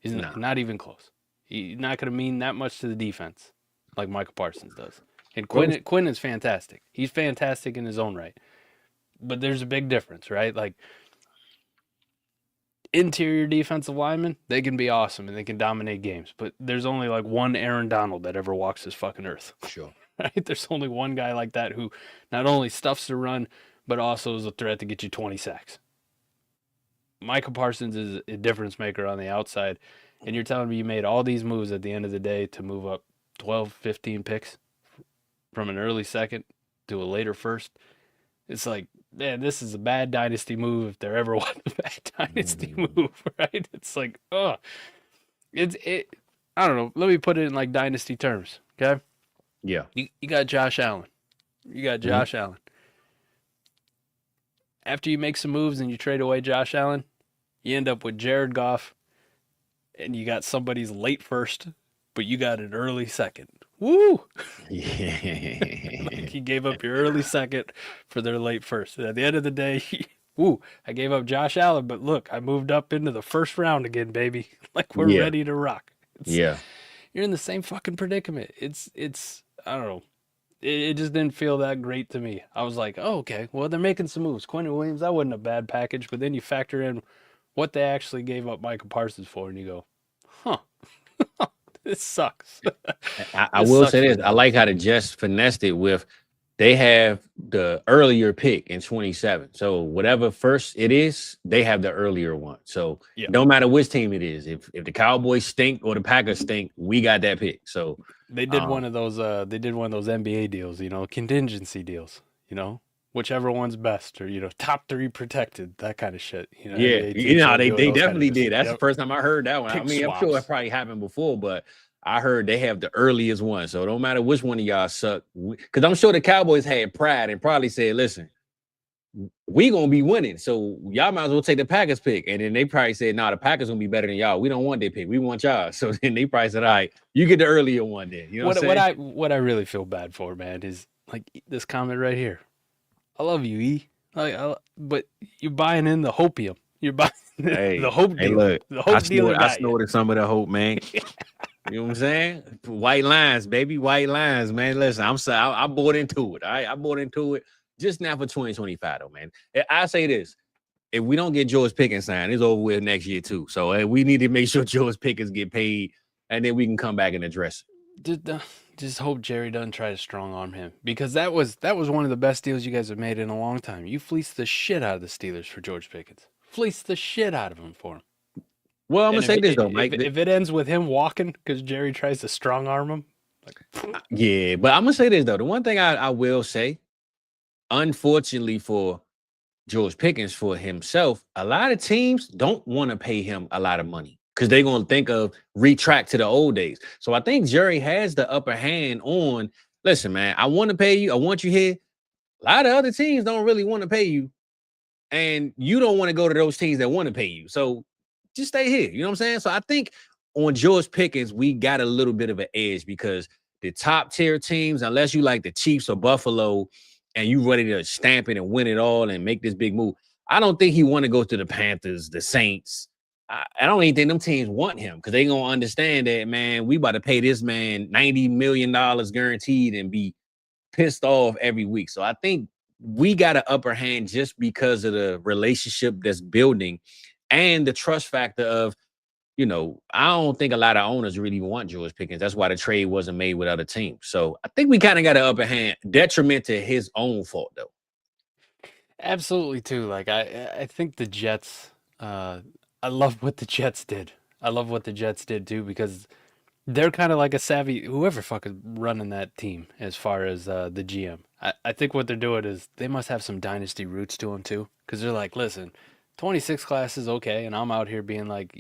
He's not even close. He's not going to mean that much to the defense like Michael Parsons does. And Quinnen's fantastic. He's fantastic in his own right. But there's a big difference, right? Like, interior defensive linemen, they can be awesome and they can dominate games. But there's only like one Aaron Donald that ever walks this fucking earth. Sure. Right? There's only one guy like that who not only stuffs the run, but also is a threat to get you 20 sacks. Michael Parsons is a difference maker on the outside. And you're telling me you made all these moves at the end of the day to move up 12, 15 picks from an early second to a later first? It's like, man, this is a bad dynasty move if there ever was a bad dynasty move, right? It's like, I don't know. Let me put it in like dynasty terms, okay? Yeah. You got Josh Allen. Allen. After you make some moves and you trade away Josh Allen, you end up with Jared Goff, and you got somebody's late first, but you got an early second. Woo! Yeah. Like you gave up your early second for their late first. And at the end of the day, I gave up Josh Allen, but look, I moved up into the first round again, baby. Like we're ready to rock. You're in the same fucking predicament. It's I don't know. It just didn't feel that great to me. I was like, oh, okay, well, they're making some moves. Quinnen Williams, that wasn't a bad package, but then you factor in what they actually gave up Michael Parsons for, and you go, huh, this sucks. I will say this. I like how the Jets finessed it with they have the earlier pick in 27. So whatever first it is, they have the earlier one. So no matter which team it is, if the Cowboys stink or the Packers stink, we got that pick. So they did one of those NBA deals, contingency deals, whichever one's best, or top 3 protected, that kind of shit. They definitely did. That's the first time I heard that one. Pick I mean, swaps. I'm sure it probably happened before, but I heard they have the earliest one. So no matter which one of y'all suck, because I'm sure the Cowboys had pride and probably said, listen, we gonna be winning, so y'all might as well take the Packers pick. And then they probably said, nah, the Packers gonna be better than y'all. We don't want their pick. We want y'all. So then they probably said, all right, you get the earlier one then. You know what I really feel bad for, man, is like this comment right here. I love you, E. But you're buying in the hopium. You're buying the hope deal. Look, the hope deal. I snorted some of the hope, man. You know what I'm saying? White lines, baby. White lines, man. Listen, I'm sorry. I bought into it. All right. I bought into it just now for 2025, though, man. I say this. If we don't get George Pickens signed, it's over with next year, too. So we need to make sure George Pickens get paid, and then we can come back and address it. Just hope Jerry doesn't try to strong arm him, because that was one of the best deals you guys have made in a long time. You fleeced the shit out of the Steelers for George Pickens. Fleeced the shit out of him for him. Well, I'm going to say this, though, Mike. If it ends with him walking because Jerry tries to strong arm him. Yeah, but I'm going to say this, though. The one thing I will say, unfortunately for George Pickens, for himself, a lot of teams don't want to pay him a lot of money because they're going to think of retract to the old days. So I think Jerry has the upper hand on, listen, man, I want to pay you. I want you here. A lot of other teams don't really want to pay you. And you don't want to go to those teams that want to pay you. So just stay here. You know what I'm saying? So I think on George Pickens, we got a little bit of an edge because the top tier teams, unless you like the Chiefs or Buffalo and you ready to stamp it and win it all and make this big move, I don't think he want to go to the Panthers, the Saints. I don't even think them teams want him because they going to understand that, man, we about to pay this man $90 million guaranteed and be pissed off every week. So I think we got an upper hand just because of the relationship that's building and the trust factor of, I don't think a lot of owners really want George Pickens. That's why the trade wasn't made with other teams. So I think we kind of got an upper hand, detriment to his own fault, though. Absolutely, too. Like, I think the Jets, I love what the Jets did. I love what the Jets did, too, because they're kind of like a savvy, whoever fuck is running that team as far as the GM. I think what they're doing is they must have some dynasty roots to them, too, because they're like, listen, 26 class is okay, and I'm out here being like,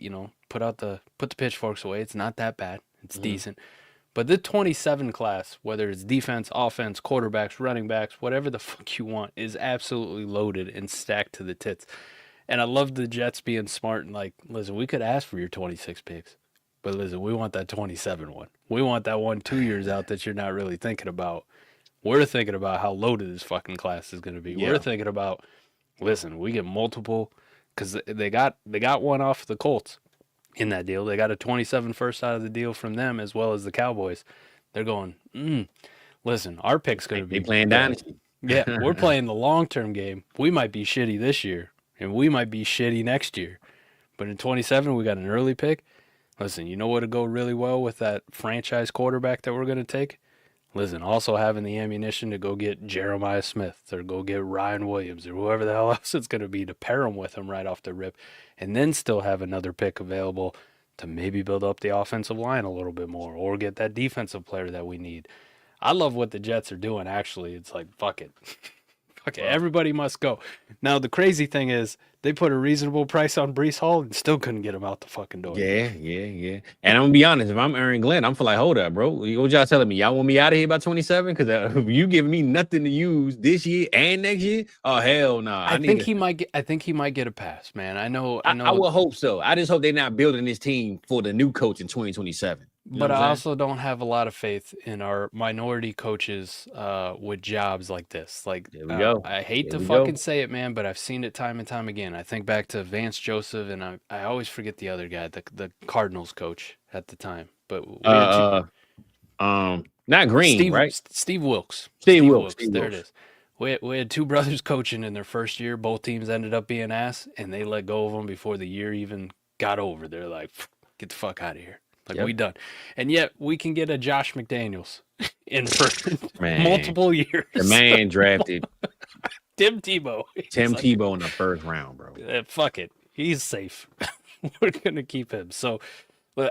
put the pitchforks away. It's not that bad. It's decent. But the 27 class, whether it's defense, offense, quarterbacks, running backs, whatever the fuck you want, is absolutely loaded and stacked to the tits. And I love the Jets being smart and like, listen, we could ask for your 26 picks, but listen, we want that 27 one. We want that one 2 years out that you're not really thinking about. We're thinking about how loaded this fucking class is going to be. Yeah. We're thinking about, listen, we get multiple, because they got one off the Colts in that deal. They got a 27 first out of the deal from them as well as the Cowboys. They're going, listen, our pick's going to be playing dynasty. Yeah, we're playing the long-term game. We might be shitty this year, and we might be shitty next year. But in 27, we got an early pick. Listen, you know what would go really well with that franchise quarterback that we're going to take? Listen, also having the ammunition to go get Jeremiah Smith or go get Ryan Williams or whoever the hell else it's going to be to pair him with him right off the rip, and then still have another pick available to maybe build up the offensive line a little bit more or get that defensive player that we need. I love what the Jets are doing, actually. It's like, fuck it. Fuck it. Everybody must go. Now, the crazy thing is they put a reasonable price on Breece Hall and still couldn't get him out the fucking door. Yeah. And I'm going to be honest. If I'm Aaron Glenn, I'm like, hold up, bro. What y'all telling me? Y'all want me out of here by 27? Because you giving me nothing to use this year and next year? Oh, hell no. I think he might get a pass, man. I know. I will hope so. I just hope they're not building this team for the new coach in 2027. But I also don't have a lot of faith in our minority coaches with jobs like this. Like, there we go. I hate to fucking say it, man, but I've seen it time and time again. I think back to Vance Joseph, and I always forget the other guy, the Cardinals coach at the time. But not Green, right? Steve Wilkes. Steve Wilkes. There it is. We had two brothers coaching in their first year. Both teams ended up being ass, and they let go of them before the year even got over. They're like, get the fuck out of here. Like, we done. And yet we can get a Josh McDaniels in for multiple years. The man drafted Tim Tebow. Tebow in the first round, bro. Fuck it. He's safe. We're going to keep him. So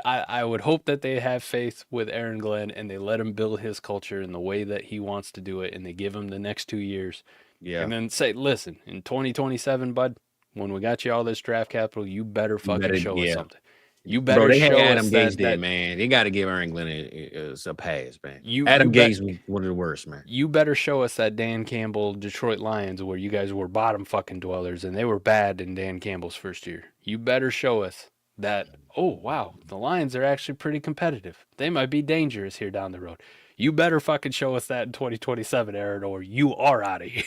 I would hope that they have faith with Aaron Glenn and they let him build his culture in the way that he wants to do it, and they give him the next 2 years. Yeah. And then say, listen, in 2027, bud, when we got you all this draft capital, you better fucking show us something. You better show Adam us Gase that, man. They got to give Aaron Glenn a pass, man. Adam Gase was one of the worst, man. You better show us that Dan Campbell Detroit Lions where you guys were bottom fucking dwellers and they were bad in Dan Campbell's first year. You better show us that, oh, wow, the Lions are actually pretty competitive. They might be dangerous here down the road. You better fucking show us that in 2027, Aaron, or you are out of here.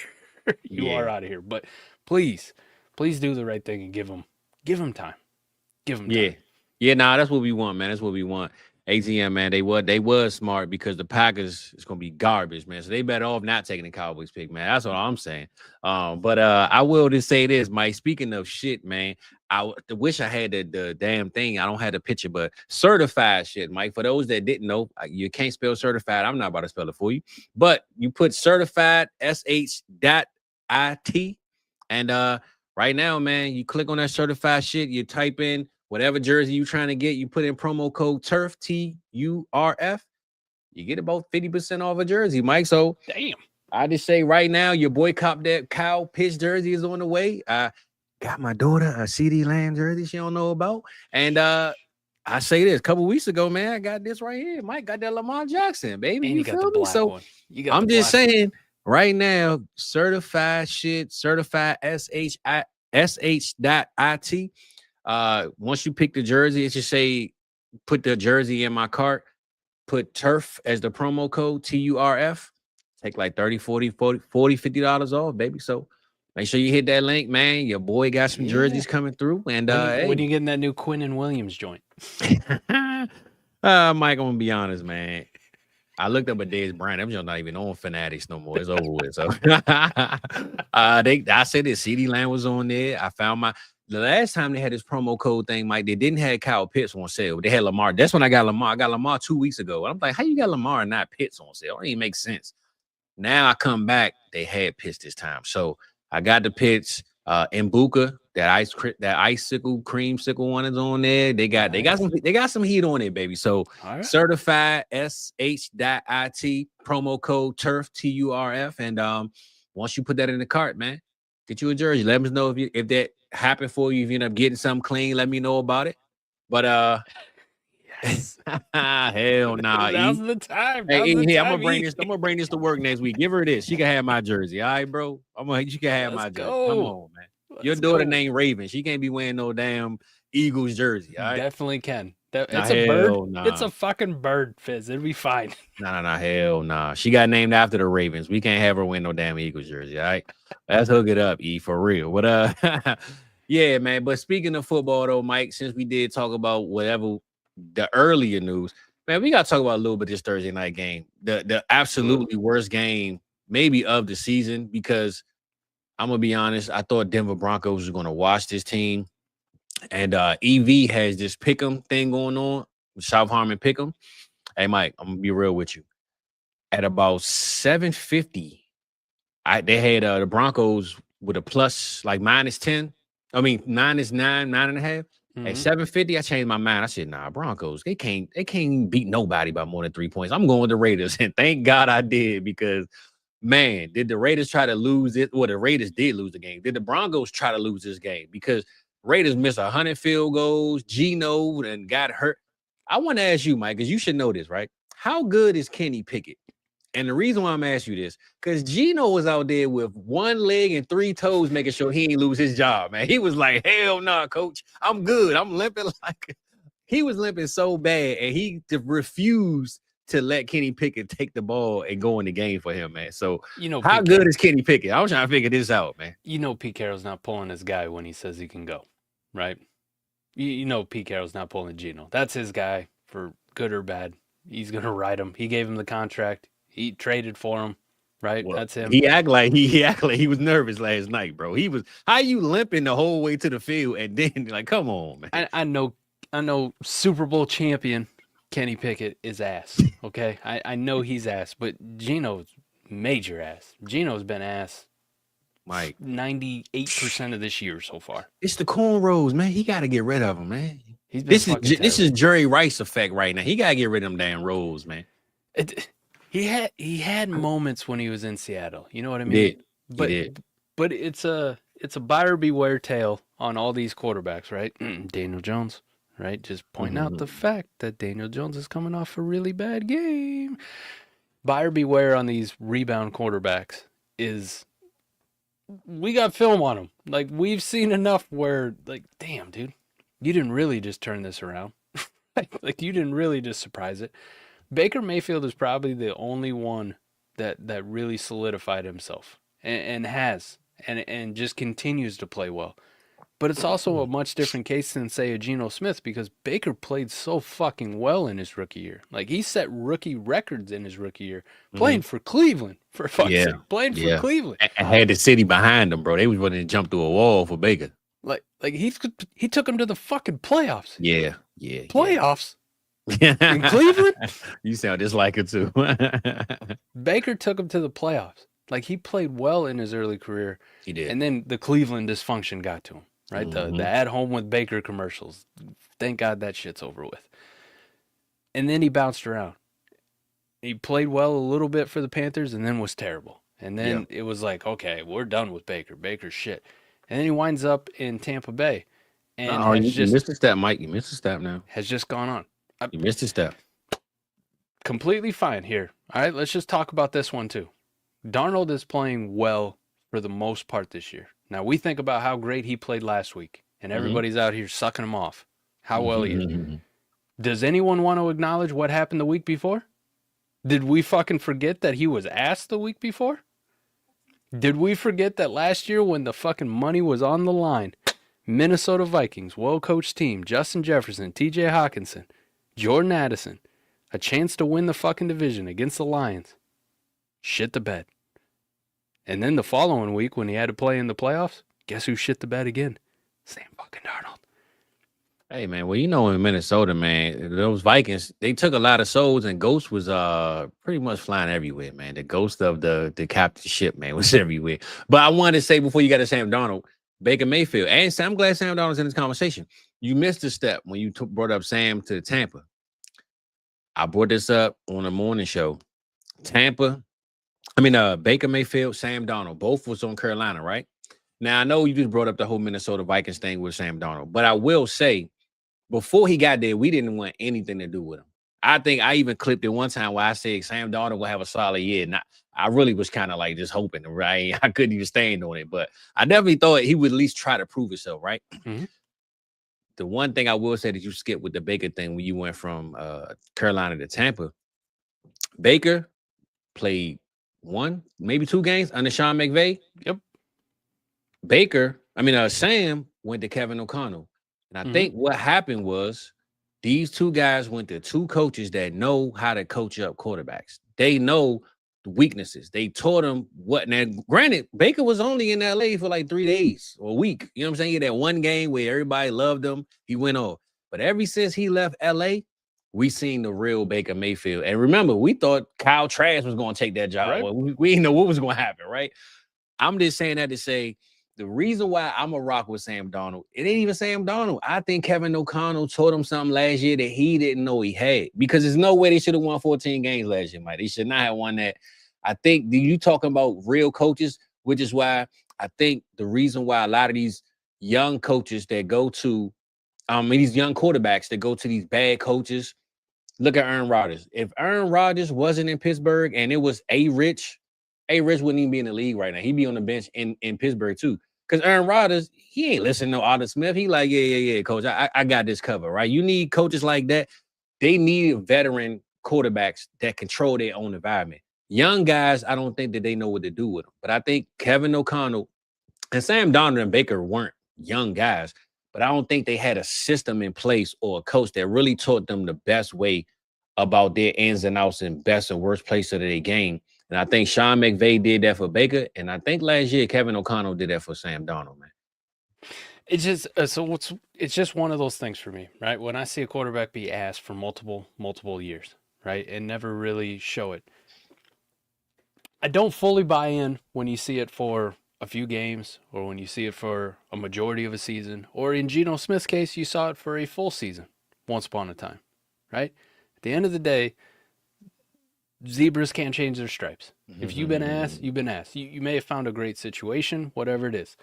You are out of here. But please do the right thing and give them time. Give them time. Yeah, that's what we want, man. That's what we want. ATM, man, they was smart because the Packers is gonna be garbage, man. So they better off not taking the Cowboys pick, man. That's what I'm saying. But I will just say this, Mike. Speaking of shit, man, I wish I had the damn thing. I don't have the picture, but certified shit, Mike. For those that didn't know, you can't spell certified. I'm not about to spell it for you, but you put certified sh.it, and right now, man, you click on that certified shit. You type in whatever jersey you're trying to get, you put in promo code TURF, TURF, you get about 50% off a jersey, Mike. So, damn. I just say right now, your boy Cop that Kyle Pitts jersey is on the way. I got my daughter a CD Lamb jersey she don't know about. And I say this, a couple weeks ago, man, I got this right here. Mike got that Lamar Jackson, baby. And you feel me? So, I'm just saying right now, certified shit, certified sh.it. Once you pick the jersey, it should say, put the jersey in my cart, put TURF as the promo code, TURF, take like $30, $40, $50 off, baby. So make sure you hit that link, man. Your boy got some jerseys coming through. And when you getting that new Quinn and Williams joint? Mike, I'm gonna be honest, man. I looked up a Dez Bryant. I'm just not even on Fanatics no more. It's over with. So I said this CD Lamb was on there. I found the last time they had this promo code thing, Mike, they didn't have Kyle Pitts on sale. They had Lamar. That's when I got Lamar. I got Lamar 2 weeks ago. And I'm like, how you got Lamar and not Pitts on sale? It don't even make sense. Now I come back, they had Pitts this time. So I got the Pitts. Mbuka, that icicle creamsicle one is on there. They got some heat on it, baby. So certified sh.it, promo code TURF, TURF. And once you put that in the cart, man, get you a jersey. Let us know if that happened for you. If you end up getting something clean, let me know about it. But Yes. Hell nah. Now's E. the time. Hey, Now's the E, I'm time, gonna bring E. this. I'm gonna bring this to work next week. Give her this. She can have my jersey. All right, bro. You can have Let's my jersey. Come go. on, man. Your Let's daughter go. named Raven. She can't be wearing no damn Eagles jersey. All right. Definitely can. Nah, It's a bird. hell nah. It's a fucking bird, Fizz. It'll be fine. Nah. Hell nah. She got named after the Ravens. We can't have her wear no damn Eagles jersey. All right. Let's hook it up, E, for real. But yeah, man. But speaking of football, though, Mike, since we did talk about whatever the earlier news, man, we got to talk about a little bit this Thursday night game. The absolutely worst game, maybe of the season, because I'm gonna be honest, I thought Denver Broncos was gonna watch this team. And EV has this pick'em thing going on with South Harmon pick'em. Hey, Mike, I'm gonna be real with you. At about 750, they had the Broncos with a plus like -10. I mean, -9, 9.5. At 750, I changed my mind. I said, nah, Broncos, they can't beat nobody by more than 3 points. I'm going with the Raiders. And thank God I did, because man, did the Raiders try to lose it? Well, the Raiders did lose the game. Did the Broncos try to lose this game? Because Raiders missed 100 field goals. Geno and got hurt. I want to ask you, Mike, because you should know this, right? How good is Kenny Pickett? And the reason why I'm asking you this, because Geno was out there with one leg and 3 toes, making sure he ain't lose his job, man. He was like, hell nah, coach. I'm good. I'm limping like he was limping so bad, and he refused to let Kenny Pickett take the ball and go in the game for him, man. So, how good is Kenny Pickett? I was trying to figure this out, man. You know Pete Carroll's not pulling his guy when he says he can go, right? You know Pete Carroll's not pulling Geno. That's his guy, for good or bad. He's going to ride him. He gave him the contract. He traded for him, right? Well, that's him. He act like he was nervous last night, bro. He was, how you limping the whole way to the field, and then like, come on, man. I know Super Bowl champion Kenny Pickett is ass. Okay, I know he's ass, but Geno's major ass. Geno's been ass, Mike, 98% of this year so far. It's the cornrows, man. He got to get rid of them, man. This is Jerry Rice effect right now. He got to get rid of them damn rolls, man. He had moments when he was in Seattle. You know what I mean? He did. But it's a buyer beware tale on all these quarterbacks, right? Daniel Jones, right? Just pointing out the fact that Daniel Jones is coming off a really bad game. Buyer beware on these rebound quarterbacks is, we got film on them. Like, we've seen enough where, like, damn, dude, you didn't really just turn this around. Like, you didn't really just surprise it. Baker Mayfield is probably the only one that really solidified himself and just continues to play well. But it's also a much different case than, say, a Geno Smith, because Baker played so fucking well in his rookie year. Like, he set rookie records in his rookie year, playing for Cleveland, for fuck's sake. Playing for Cleveland. I had the city behind him, bro. They was running to jump through a wall for Baker. Like he took him to the fucking playoffs. Yeah. Playoffs? In Cleveland? You sound just like it too. Baker took him to the playoffs. Like, he played well in his early career. He did. And then the Cleveland dysfunction got to him, right? The at home with Baker commercials. Thank God that shit's over with. And then he bounced around. He played well a little bit for the Panthers and then was terrible. And then it was like, okay, we're done with Baker. Baker's shit. And then he winds up in Tampa Bay. And you missed a step, Mike. You missed a step now. Has just gone on. You missed a step. Completely fine here. All right, let's just talk about this one too. Darnold is playing well for the most part this year. Now, we think about how great he played last week, and everybody's out here sucking him off. How well he is. Does anyone want to acknowledge what happened the week before? Did we fucking forget that he was ass the week before? Did we forget that last year, when the fucking money was on the line, Minnesota Vikings, well-coached team, Justin Jefferson, TJ Hawkinson, Jordan Addison, a chance to win the fucking division against the Lions, shit the bed. And then the following week, when he had to play in the playoffs, guess who shit the bed again? Sam fucking Darnold. Hey, man, well, you know, in Minnesota, man, those Vikings, they took a lot of souls, and Ghost was pretty much flying everywhere, man. The ghost of the captain ship, man, was everywhere. But I wanted to say, before you got to Sam Darnold, Baker Mayfield, and I'm glad Sam Darnold's in this conversation. You missed a step when you brought up Sam to Tampa. I brought this up on the morning show. Baker Mayfield, Sam Darnold, both was on Carolina, right? Now, I know you just brought up the whole Minnesota Vikings thing with Sam Darnold, but I will say before he got there, we didn't want anything to do with him. I think I even clipped it one time where I said Sam Darnold will have a solid year. And I really was kind of like just hoping, right? I couldn't even stand on it, but I definitely thought he would at least try to prove himself, right? Mm-hmm. The one thing I will say that you skipped with the Baker thing when you went from Carolina to Tampa, Baker played 1, maybe 2 games under Sean McVay. Yep. Sam went to Kevin O'Connell. And I Mm-hmm. think what happened was these 2 guys went to 2 coaches that know how to coach up quarterbacks. They know the weaknesses. They taught them what. Now, granted, Baker was only in LA for like 3 days or a week. You know what I'm saying? He had that one game where everybody loved him. He went off. But ever since he left LA, we seen the real Baker Mayfield. And remember, we thought Kyle Trask was going to take that job. Right. Well, we didn't know what was going to happen, right? I'm just saying that to say the reason why I'm a rock with Sam Darnold, it ain't even Sam Darnold. I think Kevin O'Connell told him something last year that he didn't know he had, because there's no way they should have won 14 games last year, Mike. They should not have won that. I think you talking about real coaches, which is why I think the reason why a lot of these young coaches that go to, these young quarterbacks that go to these bad coaches, look at Aaron Rodgers. If Aaron Rodgers wasn't in Pittsburgh and it was A-Rich wouldn't even be in the league right now. He'd be on the bench in Pittsburgh too. Because Aaron Rodgers, he ain't listening to Arthur Smith. He like, yeah, coach, I got this covered, right? You need coaches like that. They need veteran quarterbacks that control their own environment. Young guys, I don't think that they know what to do with them. But I think Kevin O'Connell and Sam Darnold and Baker weren't young guys, but I don't think they had a system in place or a coach that really taught them the best way about their ins and outs and best and worst place of their game. And I think Sean McVay did that for Baker, and I think last year Kevin O'Connell did that for Sam Darnold, man. It's just it's just one of those things for me, right? When I see a quarterback be asked for multiple years, right, and never really show it, I don't fully buy in when you see it for a few games or when you see it for a majority of a season, or in Geno Smith's case, you saw it for a full season once upon a time, right? At the end of the day, zebras can't change their stripes. If you've been asked, you've been asked. You may have found a great situation, whatever it is.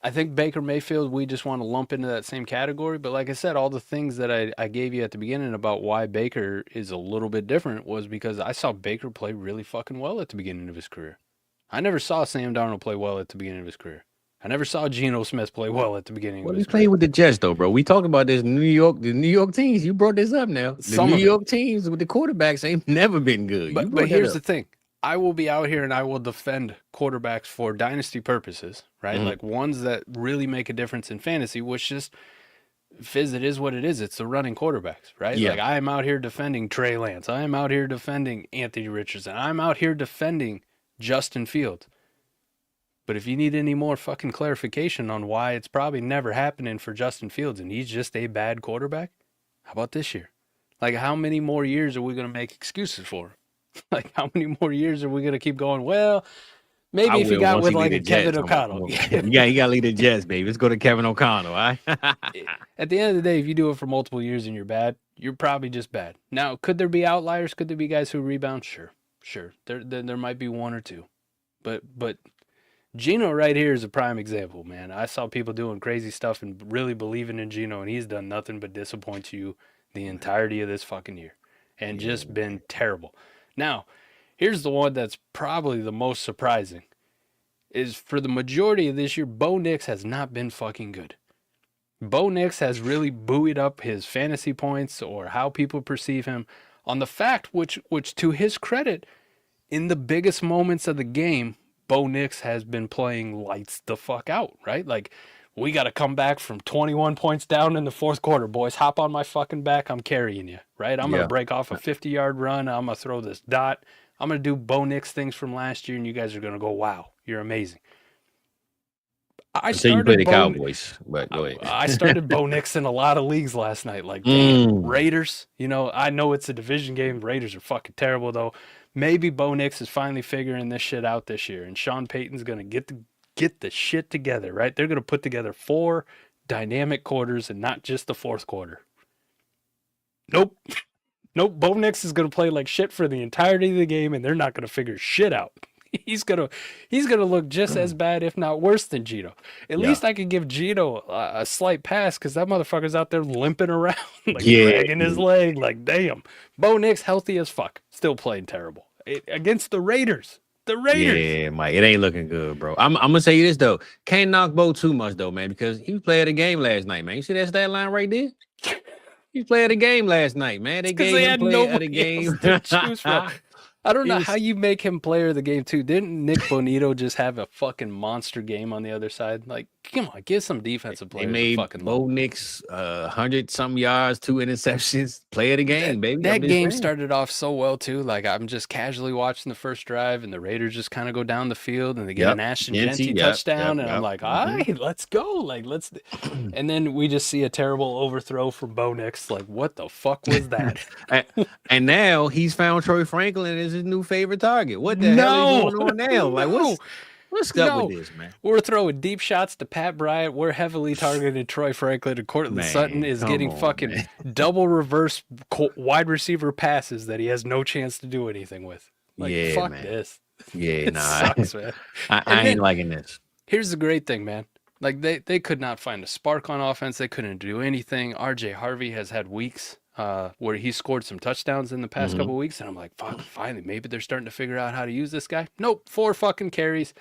I think Baker Mayfield, we just want to lump into that same category. But like I said, all the things that I gave you at the beginning about why Baker is a little bit different was because I saw Baker play really fucking well at the beginning of his career. I never saw Sam Darnold play well at the beginning of his career. I never saw Geno Smith play well at the beginning of his career. He played with the Jets, though, bro. We talked about this the New York teams. You brought this up now. The New York teams with the quarterbacks ain't never been good. But here's the thing. I will be out here and I will defend quarterbacks for dynasty purposes, right? Like ones that really make a difference in fantasy, which just, Fizz, it is what it is. It's the running quarterbacks, right? Yeah. Like I am out here defending Trey Lance. I am out here defending Anthony Richardson. I'm out here defending Justin Fields. But if you need any more fucking clarification on why it's probably never happening for Justin Fields and he's just a bad quarterback, how about this year? Like, how many more years are we going to make excuses for? Like, how many more years are we going to keep going, well, maybe if he got with like a Kevin O'Connell. You got to lead the Jets, baby. Let's go to Kevin O'Connell, all right? At the end of the day, if you do it for multiple years and you're bad, you're probably just bad. Now, could there be outliers? Could there be guys who rebound? Sure. There might be one or two. But Geno right here is a prime example, man. I saw people doing crazy stuff and really believing in Geno, and he's done nothing but disappoint you the entirety of this fucking year and just been terrible. Now, here's the one that's probably the most surprising, is for the majority of this year, Bo Nix has not been fucking good. Bo Nix has really buoyed up his fantasy points or how people perceive him on the fact, which to his credit, in the biggest moments of the game, Bo Nix has been playing lights the fuck out, right? Like, we got to come back from 21 points down in the fourth quarter, boys. Hop on my fucking back. I'm carrying you, right? I'm going to break off a 50-yard run. I'm going to throw this dot. I'm going to do Bo Nix things from last year, and you guys are going to go, wow, you're amazing. So you play the Cowboys, but go ahead. I started Bo Nix in a lot of leagues last night. Like, damn, Raiders, I know it's a division game. Raiders are fucking terrible, though. Maybe Bo Nix is finally figuring this shit out this year, and Sean Payton's going to get the shit together, right? They're going to put together 4 dynamic quarters and not just the fourth quarter. Nope. Bo Nix is going to play like shit for the entirety of the game, and they're not going to figure shit out. he's gonna look just as bad, if not worse, than Gino. At least I could give Gino a slight pass because that motherfucker's out there limping around, like dragging his leg. Like, damn. Bo Nix, healthy as fuck, still playing terrible against the Raiders. The Raiders. Yeah, Mike, it ain't looking good, bro. I'm gonna say this though. Can't knock Bo too much though, man, because he played a game last night, man. You see that stat line right there? He played a game last night, man. They gave him play of the game. To choose from. I don't know how you make him player of the game too. Didn't Nick Bonito just have a fucking monster game on the other side? Like, come on, give some defensive players. They made fucking Bo Nix 100-some yards, 2 interceptions. Play of the game, baby. That game started off so well too. Like, I'm just casually watching the first drive, and the Raiders just kind of go down the field, and they get an Ashton Genty touchdown, and I'm like, all right, let's go. Like, and then we just see a terrible overthrow from Bo Nix. Like, what the fuck was that? and now he's found Troy Franklin as his new favorite target. What the hell is going on now? Like, what's up with this, man? We're throwing deep shots to Pat Bryant. We're heavily targeting Troy Franklin, and Courtland Sutton is getting double reverse wide receiver passes that he has no chance to do anything with. Like, fuck this. Yeah, sucks, man. I ain't liking this. Here's the great thing, man. Like, they could not find a spark on offense. They couldn't do anything. RJ Harvey has had weeks where he scored some touchdowns in the past couple of weeks, and I'm like, fuck, finally, maybe they're starting to figure out how to use this guy. Nope, 4 fucking carries.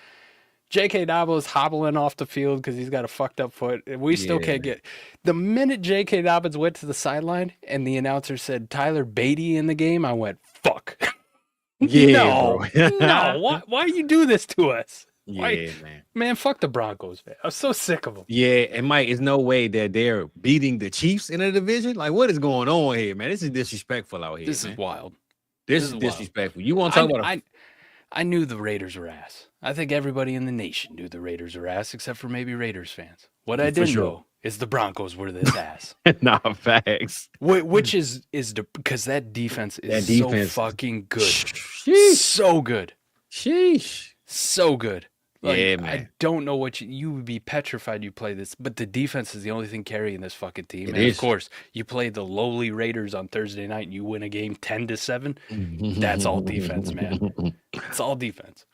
J.K. Dobbins hobbling off the field because he's got a fucked up foot. We still can't get... The minute J.K. Dobbins went to the sideline and the announcer said Tyler Beatty in the game, I went, fuck. No. Why you do this to us? Yeah, man, fuck the Broncos, man. I'm so sick of them. Yeah, and Mike, it's no way that they're beating the Chiefs in a division. Like, what is going on here, man? This is disrespectful out here. This is wild. This is disrespectful. You want to talk about? I knew the Raiders were ass. I think everybody in the nation knew the Raiders were ass, except for maybe Raiders fans. What I didn't know is the Broncos were this ass. Nah, facts. Which is because that defense is so fucking good. So good. Sheesh. So good. Like, yeah, man. I don't know what you would be petrified you play this, but the defense is the only thing carrying this fucking team. And of course, you play the lowly Raiders on Thursday night and you win a game 10-7. That's all defense, man. It's all defense.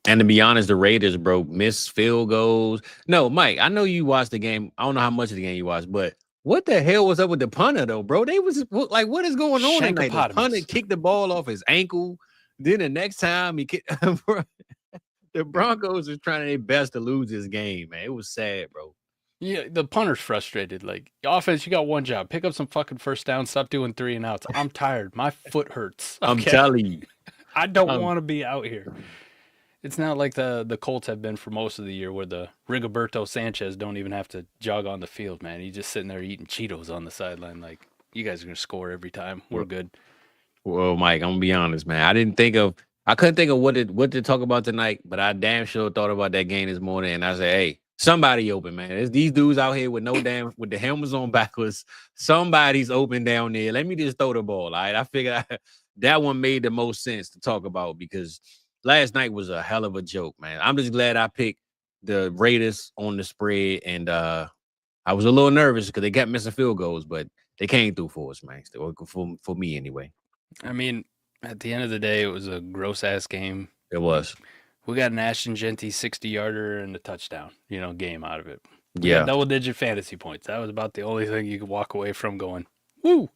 And to be honest, the Raiders, bro, missed field goals. No, Mike, I know you watched the game. I don't know how much of the game you watched, but what the hell was up with the punter, though, bro? They was like, what is going on tonight? The punter kicked the ball off his ankle. Then the next time he kicked... The Broncos are trying their best to lose this game, man. It was sad, bro. Yeah, the punter's frustrated. Like, offense, you got one job. Pick up some fucking first down. Stop doing 3 and outs. I'm tired. My foot hurts. Okay? I'm telling you. I don't want to be out here. It's not like the Colts have been for most of the year where the Rigoberto Sanchez don't even have to jog on the field, man. He's just sitting there eating Cheetos on the sideline. Like, you guys are going to score every time. We're good. Well, Mike, I'm going to be honest, man. I couldn't think of what to talk about tonight, but I damn sure thought about that game this morning, and I said, hey, somebody open, man. It's these dudes out here with with the helmets on backwards. Somebody's open down there. Let me just throw the ball. All right. I figured that one made the most sense to talk about because last night was a hell of a joke, man. I'm just glad I picked the Raiders on the spread, and I was a little nervous because they kept missing field goals, but they came through for us, man. For me anyway. I mean, at the end of the day, it was a gross-ass game. It was. We got an Ashton Genty 60-yarder and a touchdown, game out of it. Yeah. Double-digit fantasy points. That was about the only thing you could walk away from going, woo.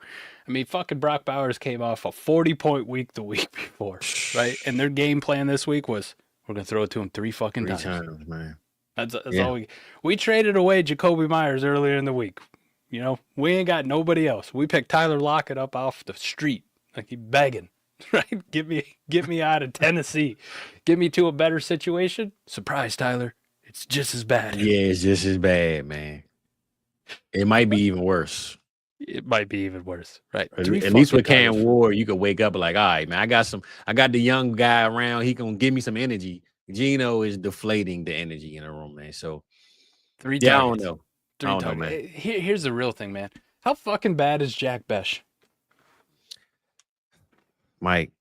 I mean, fucking Brock Bowers came off a 40-point week the week before, right? And their game plan this week was, we're going to throw it to him 3 times, man. That's all we traded away Jacoby Myers earlier in the week. We ain't got nobody else. We picked Tyler Lockett up off the street. Like, he begging. Right? Get me out of Tennessee. Get me to a better situation. Surprise, Tyler. It's just as bad. Yeah, it's just as bad, man. It might be even worse. It might be even worse. Right. At least with Cam Ward, you could wake up like, all right, man, I got the young guy around. He gonna give me some energy. Gino is deflating the energy in the room, man. So 3 targets. I don't know. 3 targets. Man. Here's the real thing, man. How fucking bad is Jack Besh? Mike,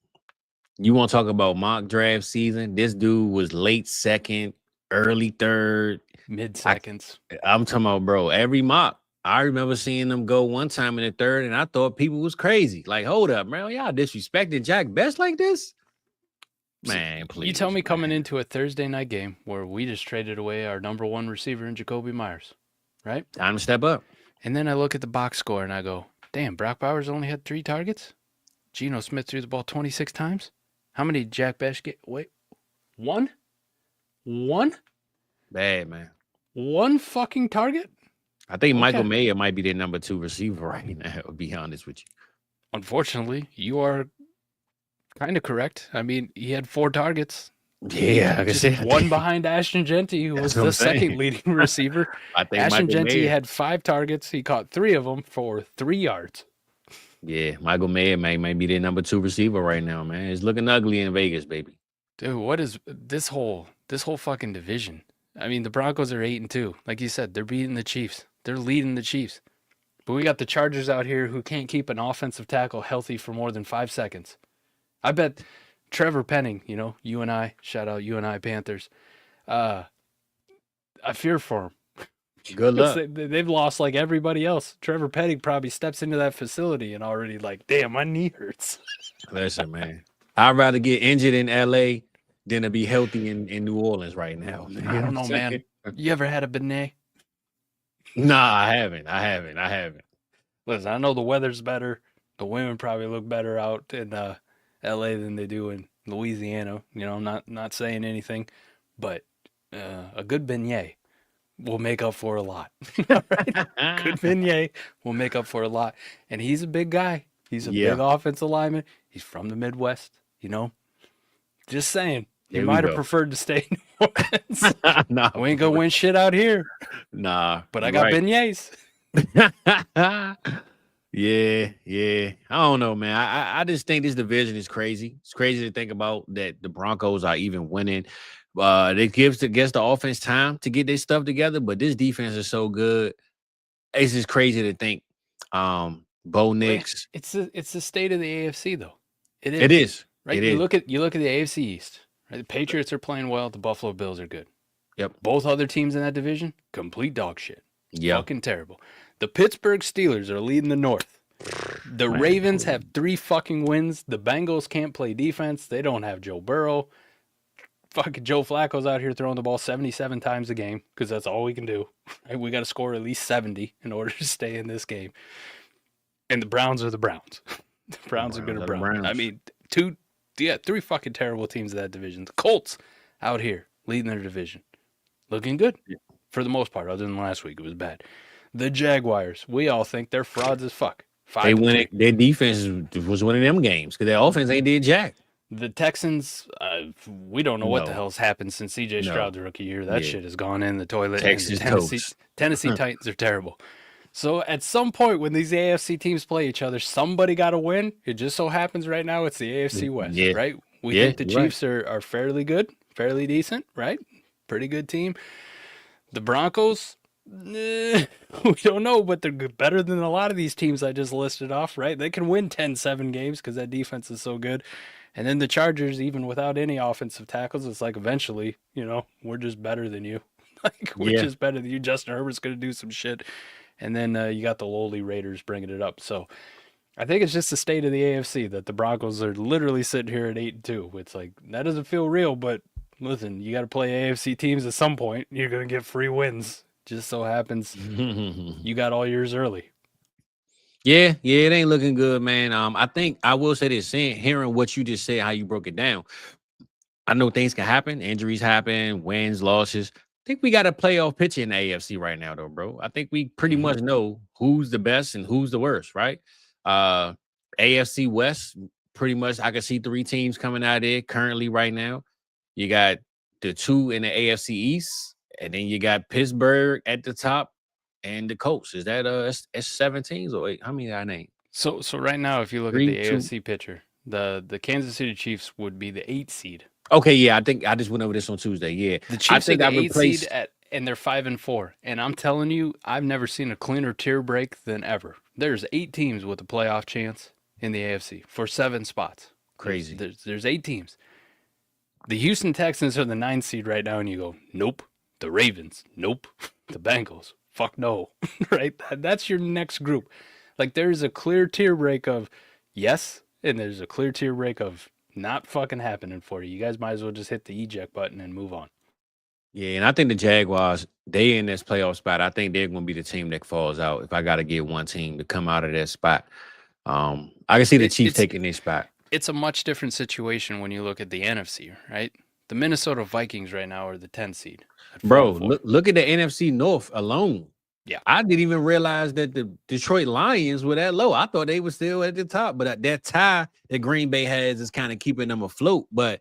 you want to talk about mock draft season? This dude was late second, early third, mid seconds. I'm talking about, bro, every mock. I remember seeing them go one time in the third, and I thought people was crazy. Like, hold up, man. Y'all disrespecting Jack Best like this? Man, please. You tell me coming into a Thursday night game where we just traded away our number one receiver in Jacoby Myers, right? Time to step up. And then I look at the box score and I go, damn, Brock Bowers only had 3 targets? Geno Smith threw the ball 26 times? How many did Jack Bash get? Wait, 1? 1? Bad, man. 1 fucking target? I think Michael Mayer might be their number 2 receiver right now, to be honest with you. Unfortunately, you are kind of correct. I mean, he had 4 targets. Yeah, like I said, one behind Ashton Genty, who was the second leading receiver. I think Ashton Michael Genty Mayer had 5 targets. He caught 3 of them for 3 yards. Yeah, Michael Mayer may be their number 2 receiver right now, man. It's looking ugly in Vegas, baby. Dude, what is this whole fucking division? I mean, the Broncos are 8-2. Like you said, they're beating the Chiefs. They're leading the Chiefs. But we got the Chargers out here who can't keep an offensive tackle healthy for more than 5 seconds. I bet Trevor Penning, you know, you and I, shout out you and I Panthers. I fear for him. Good luck. They've lost like everybody else. Trevor Penning probably steps into that facility and already like, damn, my knee hurts. Listen, man. I'd rather get injured in LA than to be healthy in New Orleans right now. Man. I don't know, man. You ever had a beignet? Nah, I haven't. Listen, I know the weather's better. The women probably look better out in LA than they do in Louisiana. You know, I'm not saying anything, but a good beignet will make up for a lot. Right? Good beignet will make up for a lot. And he's a big guy. He's a big offensive lineman. He's from the Midwest, you know. Just saying. He might have preferred to stay in New Orleans. Nah, we ain't gonna win shit out here. Nah. But I got beignets. Yeah. I don't know, man. I just think this division is crazy. It's crazy to think about that the Broncos are even winning. It gives the offense time to get their stuff together, but this defense is so good. It's just crazy to think. Bo Nix. It's the state of the AFC though. It is. Right. You look at the AFC East. Right? The Patriots are playing well. The Buffalo Bills are good. Yep. Both other teams in that division, complete dog shit. Yeah. Fucking terrible. The Pittsburgh Steelers are leading the North. The Ravens have 3 fucking wins. The Bengals can't play defense. They don't have Joe Burrow. Fucking Joe Flacco's out here throwing the ball 77 times a game because that's all we can do. Right? We got to score at least 70 in order to stay in this game. And the Browns are the Browns. The Browns are going to Browns. I mean, 3 fucking terrible teams in that division. The Colts out here leading their division. Looking good for the most part, other than last week. It was bad. The Jaguars, we all think they're frauds as fuck. They win. Their defense was winning them games because their offense ain't did jack. The Texans, we don't know what the hell's happened since C.J. Stroud's rookie year. That shit has gone in the toilet. Tennessee Titans are terrible. So at some point when these AFC teams play each other, somebody got to win. It just so happens right now it's the AFC West, right? We think the Chiefs are fairly good, fairly decent, right? Pretty good team. The Broncos, we don't know, but they're better than a lot of these teams I just listed off, right? They can win 10-7 games because that defense is so good. And then the Chargers, even without any offensive tackles, it's like eventually, you know, we're just better than you. Like, we're just better than you. Justin Herbert's going to do some shit. And then you got the lowly Raiders bringing it up. So I think it's just the state of the AFC that the Broncos are literally sitting here at 8-2. It's like, that doesn't feel real, but listen, you got to play AFC teams at some point. You're going to get free wins. Just so happens you got all yours early. Yeah, it ain't looking good, man. I think I will say this, hearing what you just said, how you broke it down. I know things can happen, injuries happen, wins, losses. I think we got a playoff picture in the AFC right now, though, bro. I think we pretty much know who's the best and who's the worst, right? AFC West, pretty much, I can see 3 teams coming out of there currently right now. You got the 2 in the AFC East, and then you got Pittsburgh at the top and the Colts. Is that it's 7 teams or 8? How many did I name? So right now, if you look at the AFC picture, the Kansas City Chiefs would be the 8th seed. Okay, yeah, I think I just went over this on Tuesday. Yeah, the Chiefs are the 8th seed and they're 5-4. And I'm telling you, I've never seen a cleaner tier break than ever. There's 8 teams with a playoff chance in the AFC for 7 spots. Crazy. There's 8 teams. The Houston Texans are the 9th seed right now, and you go, nope. The Ravens, nope. The Bengals, fuck no. Right? That's your next group. Like, there's a clear tier break of yes, and there's a clear tier break of Not fucking happening for you. You guys might as well just hit the eject button and move on. Yeah, and I think the Jaguars, they in this playoff spot. I think they're going to be the team that falls out. If I got to get one team to come out of that spot, I can see the Chiefs taking their spot. It's a much different situation when you look at the NFC, right? The Minnesota Vikings right now are the 10th seed. Bro, look at the NFC North alone. Yeah. I didn't even realize that the Detroit Lions were that low. I thought they were still at the top, but that tie that Green Bay has is kind of keeping them afloat. But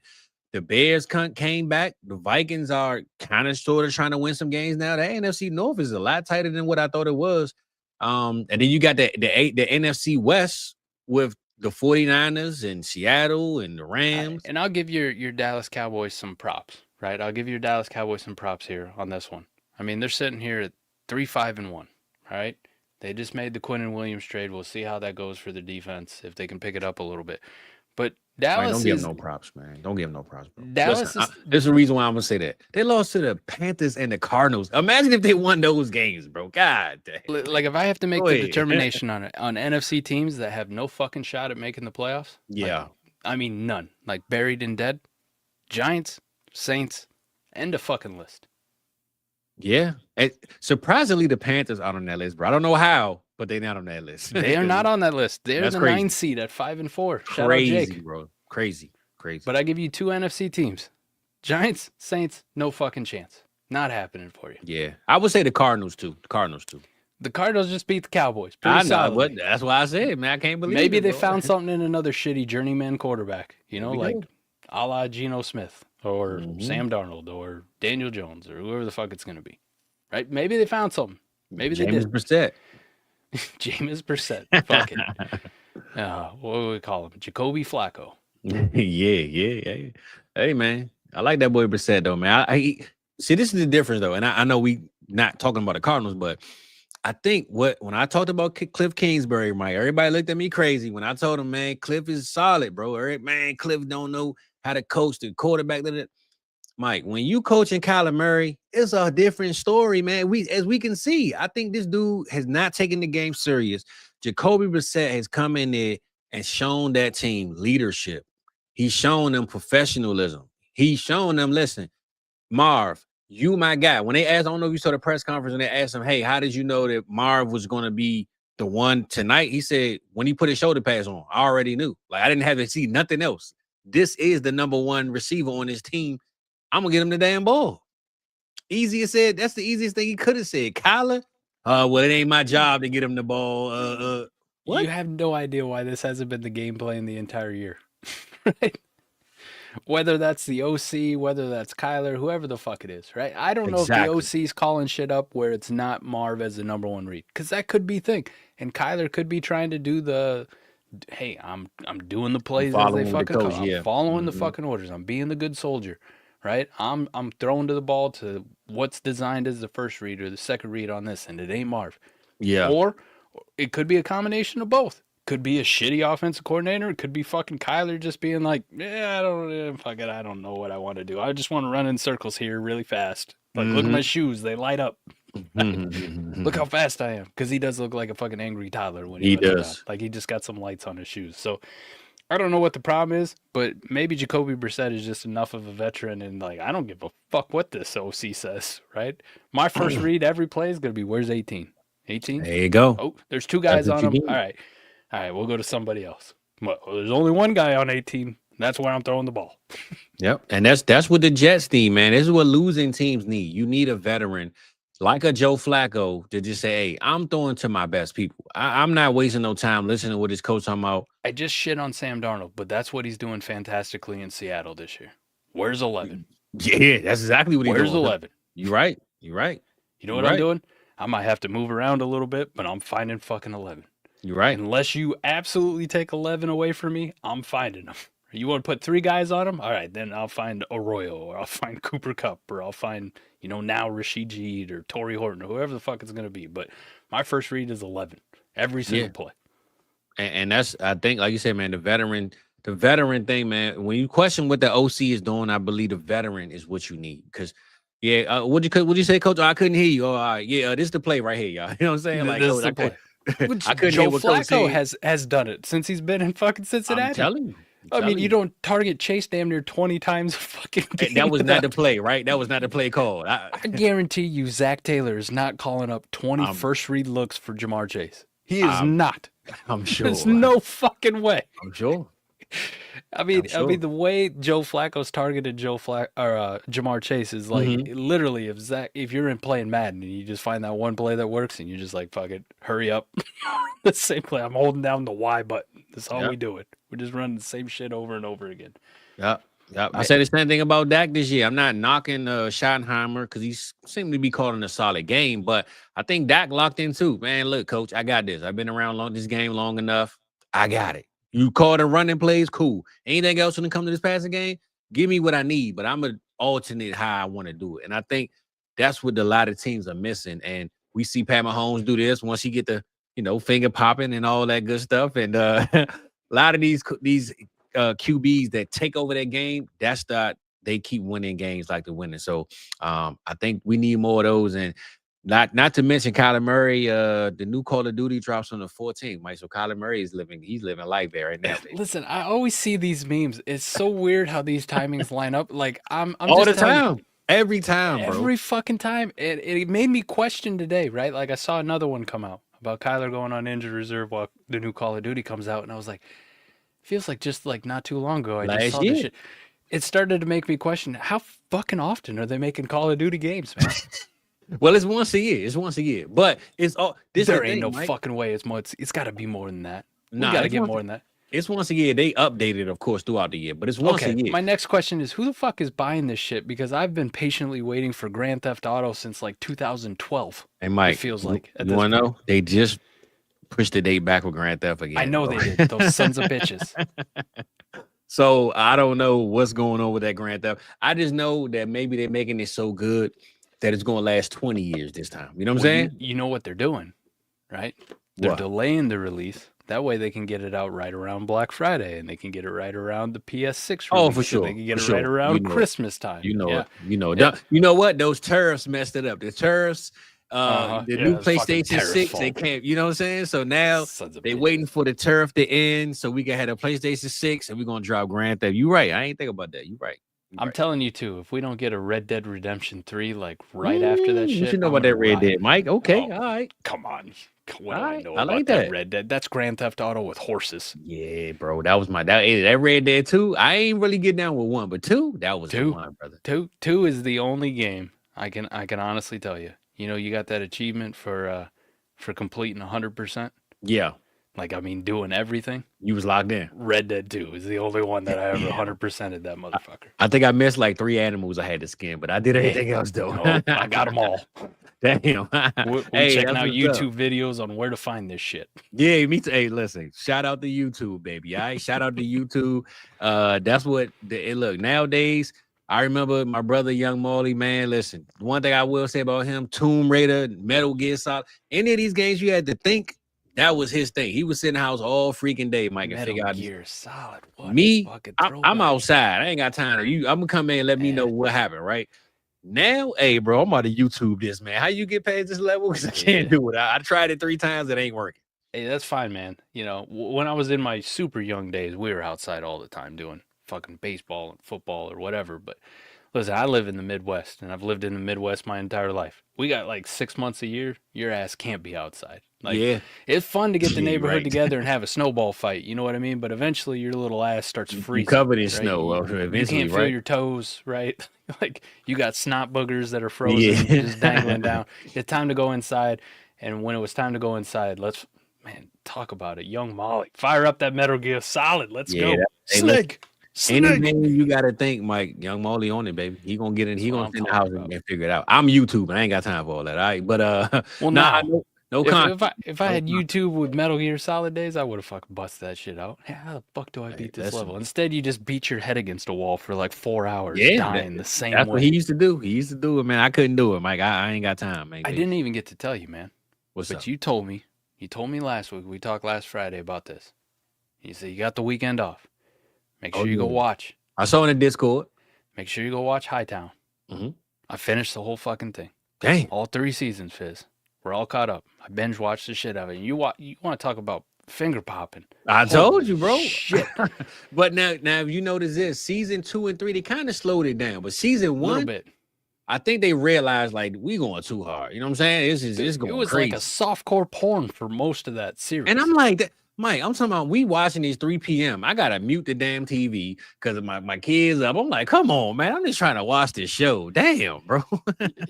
the Bears came back. The Vikings are kind of sort of trying to win some games now. The NFC North is a lot tighter than what I thought it was. And then you got the NFC West with the 49ers and Seattle and the Rams. And I'll give your Dallas Cowboys some props, right? I'll give your Dallas Cowboys some props here on this one. I mean, they're sitting here at 3-5-1, all right? They just made the Quinnen Williams trade. We'll see how that goes for the defense, if they can pick it up a little bit. But Dallas don't give them no props, man. Don't give them no props, bro. Dallas there's a reason why I'm going to say that. They lost to the Panthers and the Cardinals. Imagine if they won those games, bro. God damn. Like, if I have to make the determination on NFC teams that have no fucking shot at making the playoffs. Yeah. Like, I mean, none. Like, buried and dead. Giants, Saints, end of fucking list. Yeah. And surprisingly, the Panthers are on that list, bro. I don't know how, but they're not on that list. They are not on that list. They're the 9th seed at 5-4. Shout out Jake. Bro. Crazy. But I give you 2 NFC teams. Giants, Saints, no fucking chance. Not happening for you. Yeah. I would say the Cardinals, too. The Cardinals just beat the Cowboys. I know. That's why I said, man, I can't believe Maybe it, they bro. found something in another shitty journeyman quarterback, like a la Geno Smith or Sam Darnold or Daniel Jones or whoever the fuck it's going to be. Right? Maybe they found something. Maybe they did. Jameis Brissett. Fuck it. What do we call him? Jacoby Flacco. Yeah. Hey, man. I like that boy Brissett, though, man. I see, this is the difference, though. And I know we not talking about the Cardinals, but I think when I talked about Cliff Kingsbury, Mike, everybody looked at me crazy when I told him, man, Cliff is solid, bro. Man, Cliff don't know how to coach the quarterback. Mike, when you coaching Kyler Murray, it's a different story, man. As we can see, I think this dude has not taken the game serious. Jacoby Brissett has come in there and shown that team leadership. He's shown them professionalism. He's shown them, listen, Marv, you my guy. When they asked, I don't know if you saw the press conference, and they asked him, hey, how did you know that Marv was going to be the one tonight? He said, when he put his shoulder pads on, I already knew. Like, I didn't have to see nothing else. This is the number one receiver on this team. I'm going to get him the damn ball. Easier said, that's the easiest thing he could have said. Kyler, well, it ain't my job to get him the ball. What? You have no idea why this hasn't been the game plan the entire year. Right? Whether that's the OC, whether that's Kyler, whoever the fuck it is, right? I don't know if the OC's calling shit up where it's not Marv as the number one read, because that could be thing. And Kyler could be trying to do the, hey, I'm doing the plays as they fucking come. I'm following the fucking orders. I'm being the good soldier, right? I'm throwing to the ball to what's designed as the first read or the second read on this, and it ain't Marv. Yeah. Or it could be a combination of both. Could be a shitty offensive coordinator. It could be fucking Kyler just being like, I don't know what I want to do. I just want to run in circles here really fast. Like, look at my shoes. They light up. Look how fast I am. Because he does look like a fucking angry toddler when he does. Like, he just got some lights on his shoes. So, I don't know what the problem is, but maybe Jacoby Brissett is just enough of a veteran and, like, I don't give a fuck what this OC says, right? My first read every play is going to be, where's 18? 18? There you go. Oh, there's 2 guys on him. All right, we'll go to somebody else. Well, there's only one guy on 18. That's where I'm throwing the ball. Yep, and that's what the Jets need, man. This is what losing teams need. You need a veteran like a Joe Flacco to just say, hey, I'm throwing to my best people. I'm not wasting no time listening to what his coach talking about. I just shit on Sam Darnold, but that's what he's doing fantastically in Seattle this year. Where's 11? Yeah, that's exactly what he's doing. Where's 11? You're right. You know what I'm doing? I might have to move around a little bit, but I'm finding fucking 11. You're right. Unless you absolutely take 11 away from me, I'm finding them. You want to put 3 guys on them? All right, then I'll find Arroyo, or I'll find Cooper Kupp, or I'll find, now Rashid Shaheed or Torrey Horton, or whoever the fuck it's going to be. But my first read is 11, every single play. And that's, I think, like you said, man, the veteran thing, man, when you question what the OC is doing, I believe the veteran is what you need. Because, what'd you say, Coach? Oh, I couldn't hear you. Oh, all right. Yeah, this is the play right here, y'all. You know what I'm saying? Like, this is the play. Joe Flacco has done it since he's been in fucking Cincinnati. I'm telling you. I mean, you don't target Chase damn near 20 times a fucking game. That was not the play, right? That was not the play call. I guarantee you Zach Taylor is not calling up 20 first read looks for Jamar Chase. He is not. I'm sure. There's no fucking way. I'm sure. I mean, the way Joe Flacco's targeted Jamar Chase is like literally if you're playing Madden and you just find that one play that works and you're just like, fuck it, hurry up. The same play. I'm holding down the Y button. That's how we do it. We're just running the same shit over and over again. Yep. I said the same thing about Dak this year. I'm not knocking Schottenheimer because he seemed to be calling a solid game, but I think Dak locked in too. Man, look, coach, I got this. I've been around this game long enough. I got it. You call the running plays, cool. Anything else when it comes to this passing game, give me what I need, but I'm going to alternate how I want to do it. And I think that's what a lot of teams are missing. And we see Pat Mahomes do this once he get the, finger popping and all that good stuff. And a lot of these QBs that take over that game, they keep winning games like they're winning. So I think we need more of those. And not to mention Kyler Murray, the new Call of Duty drops on the 14th, Mike. So Kyler Murray he's living life there right now. Listen, I always see these memes. It's so weird how these timings line up. Like I'm all just the time. Every time, bro. Every fucking time. It made me question today, right? Like I saw another one come out about Kyler going on injured reserve while the new Call of Duty comes out, and I was like, feels like just like not too long ago I just saw this shit. It started to make me question how fucking often are they making Call of Duty games, man? Well, it's once a year. But it's all this. There ain't no fucking way it's more. It's got to be more than that. Nah, we got to get more than that. It's once a year. They update it, of course, throughout the year, but it's once a year. My next question is, who the fuck is buying this shit? Because I've been patiently waiting for Grand Theft Auto since like 2012. Hey, Mike, it feels like. You want to know? They just pushed the date back with Grand Theft again. I know they did. Those sons of bitches. So I don't know what's going on with that Grand Theft. I just know that maybe they're making it so good that it's going to last 20 years this time. You know what I'm saying? You know what they're doing, right? They're delaying the release. That way they can get it out right around Black Friday, and they can get it right around the PS6 release. Oh, for sure. They can get it right around Christmas time. You know it. You know what? Those tariffs messed it up. The tariffs, the new PlayStation 6, they can't, you know what I'm saying? So now they're waiting for the tariff to end so we can have a PlayStation 6 and we're going to drop Grand Theft. You're right. I ain't think about that. You're right. I'm telling you, too, if we don't get a Red Dead Redemption 3, like, right after that shit. You know about that Red Dead, Mike? Okay, all right. Come on. What do I know about that Red Dead? That's Grand Theft Auto with horses. Yeah, bro. That was that Red Dead 2. I ain't really get down with 1, but 2, that was the one, brother. 2 is the only game I can honestly tell you. You got that achievement for completing 100%. Yeah. Like, I mean, doing everything. You was locked in. Red Dead 2 is the only one that I ever 100%ed that motherfucker. I think I missed like 3 animals I had to skin, but I did everything else, though. I got them all. Damn. We're checking out YouTube videos on where to find this shit. Yeah, me too. Hey, listen, shout out to YouTube, baby. All right, shout out to YouTube. That's what, look, nowadays, I remember my brother, Young Marley, man, listen, one thing I will say about him, Tomb Raider, Metal Gear Solid, any of these games you had to think, that was his thing. He was sitting in the house all freaking day, Mike, and figure out. Metal Gear Solid. Me, I'm outside. I ain't got time to you. I'm gonna come in and let me know what happened, right? Now, hey, bro, I'm about to YouTube this, man. How you get past this level? Because I can't do it. I tried it 3 times. It ain't working. Hey, that's fine, man. When I was in my super young days, we were outside all the time doing fucking baseball and football or whatever. But listen, I live in the Midwest, and I've lived in the Midwest my entire life. We got like 6 months a year. Your ass can't be outside. Like, it's fun to get the neighborhood together and have a snowball fight. You know what I mean? But eventually, your little ass starts freezing. You covered in snow. Eventually, you can't feel your toes, right? Like, you got snot boogers that are frozen, just dangling down. It's time to go inside. And when it was time to go inside, talk about it. Young Molly, fire up that Metal Gear Solid. Let's go. Snake. Anything you got to think, Mike, Young Molly on it, baby. He gonna get in. He gonna sit in the house and figure it out. I'm YouTube, and I ain't got time for all that. All right, but if I had YouTube with Metal Gear Solid days, I would have fucking busted that shit out. How the fuck do I beat this level? Instead, you just beat your head against a wall for like 4 hours, dying the same way. That's what he used to do. He used to do it, man. I couldn't do it, Mike. I ain't got time, man. I didn't even get to tell you, man. What's up? You told me last week. We talked last Friday about this. You said you got the weekend off. Make sure you go watch. I saw in the Discord. Make sure you go watch Hightown. Mm-hmm. I finished the whole fucking thing. Dang. All 3 seasons, Fizz. We're all caught up. I binge watched the shit out of it. You want to talk about finger popping. I told you, bro. Shit. But now if you notice this, season 2 and 3, they kind of slowed it down. But season A 1, little bit. I think they realized like we going too hard. You know what I'm saying? It's going It was crazy. like a softcore porn for most of that series. And I'm like, Mike, I'm talking about we watching these 3 p.m. I gotta mute the damn TV because my kids up. I'm like, come on, man. I'm just trying to watch this show. Damn, bro.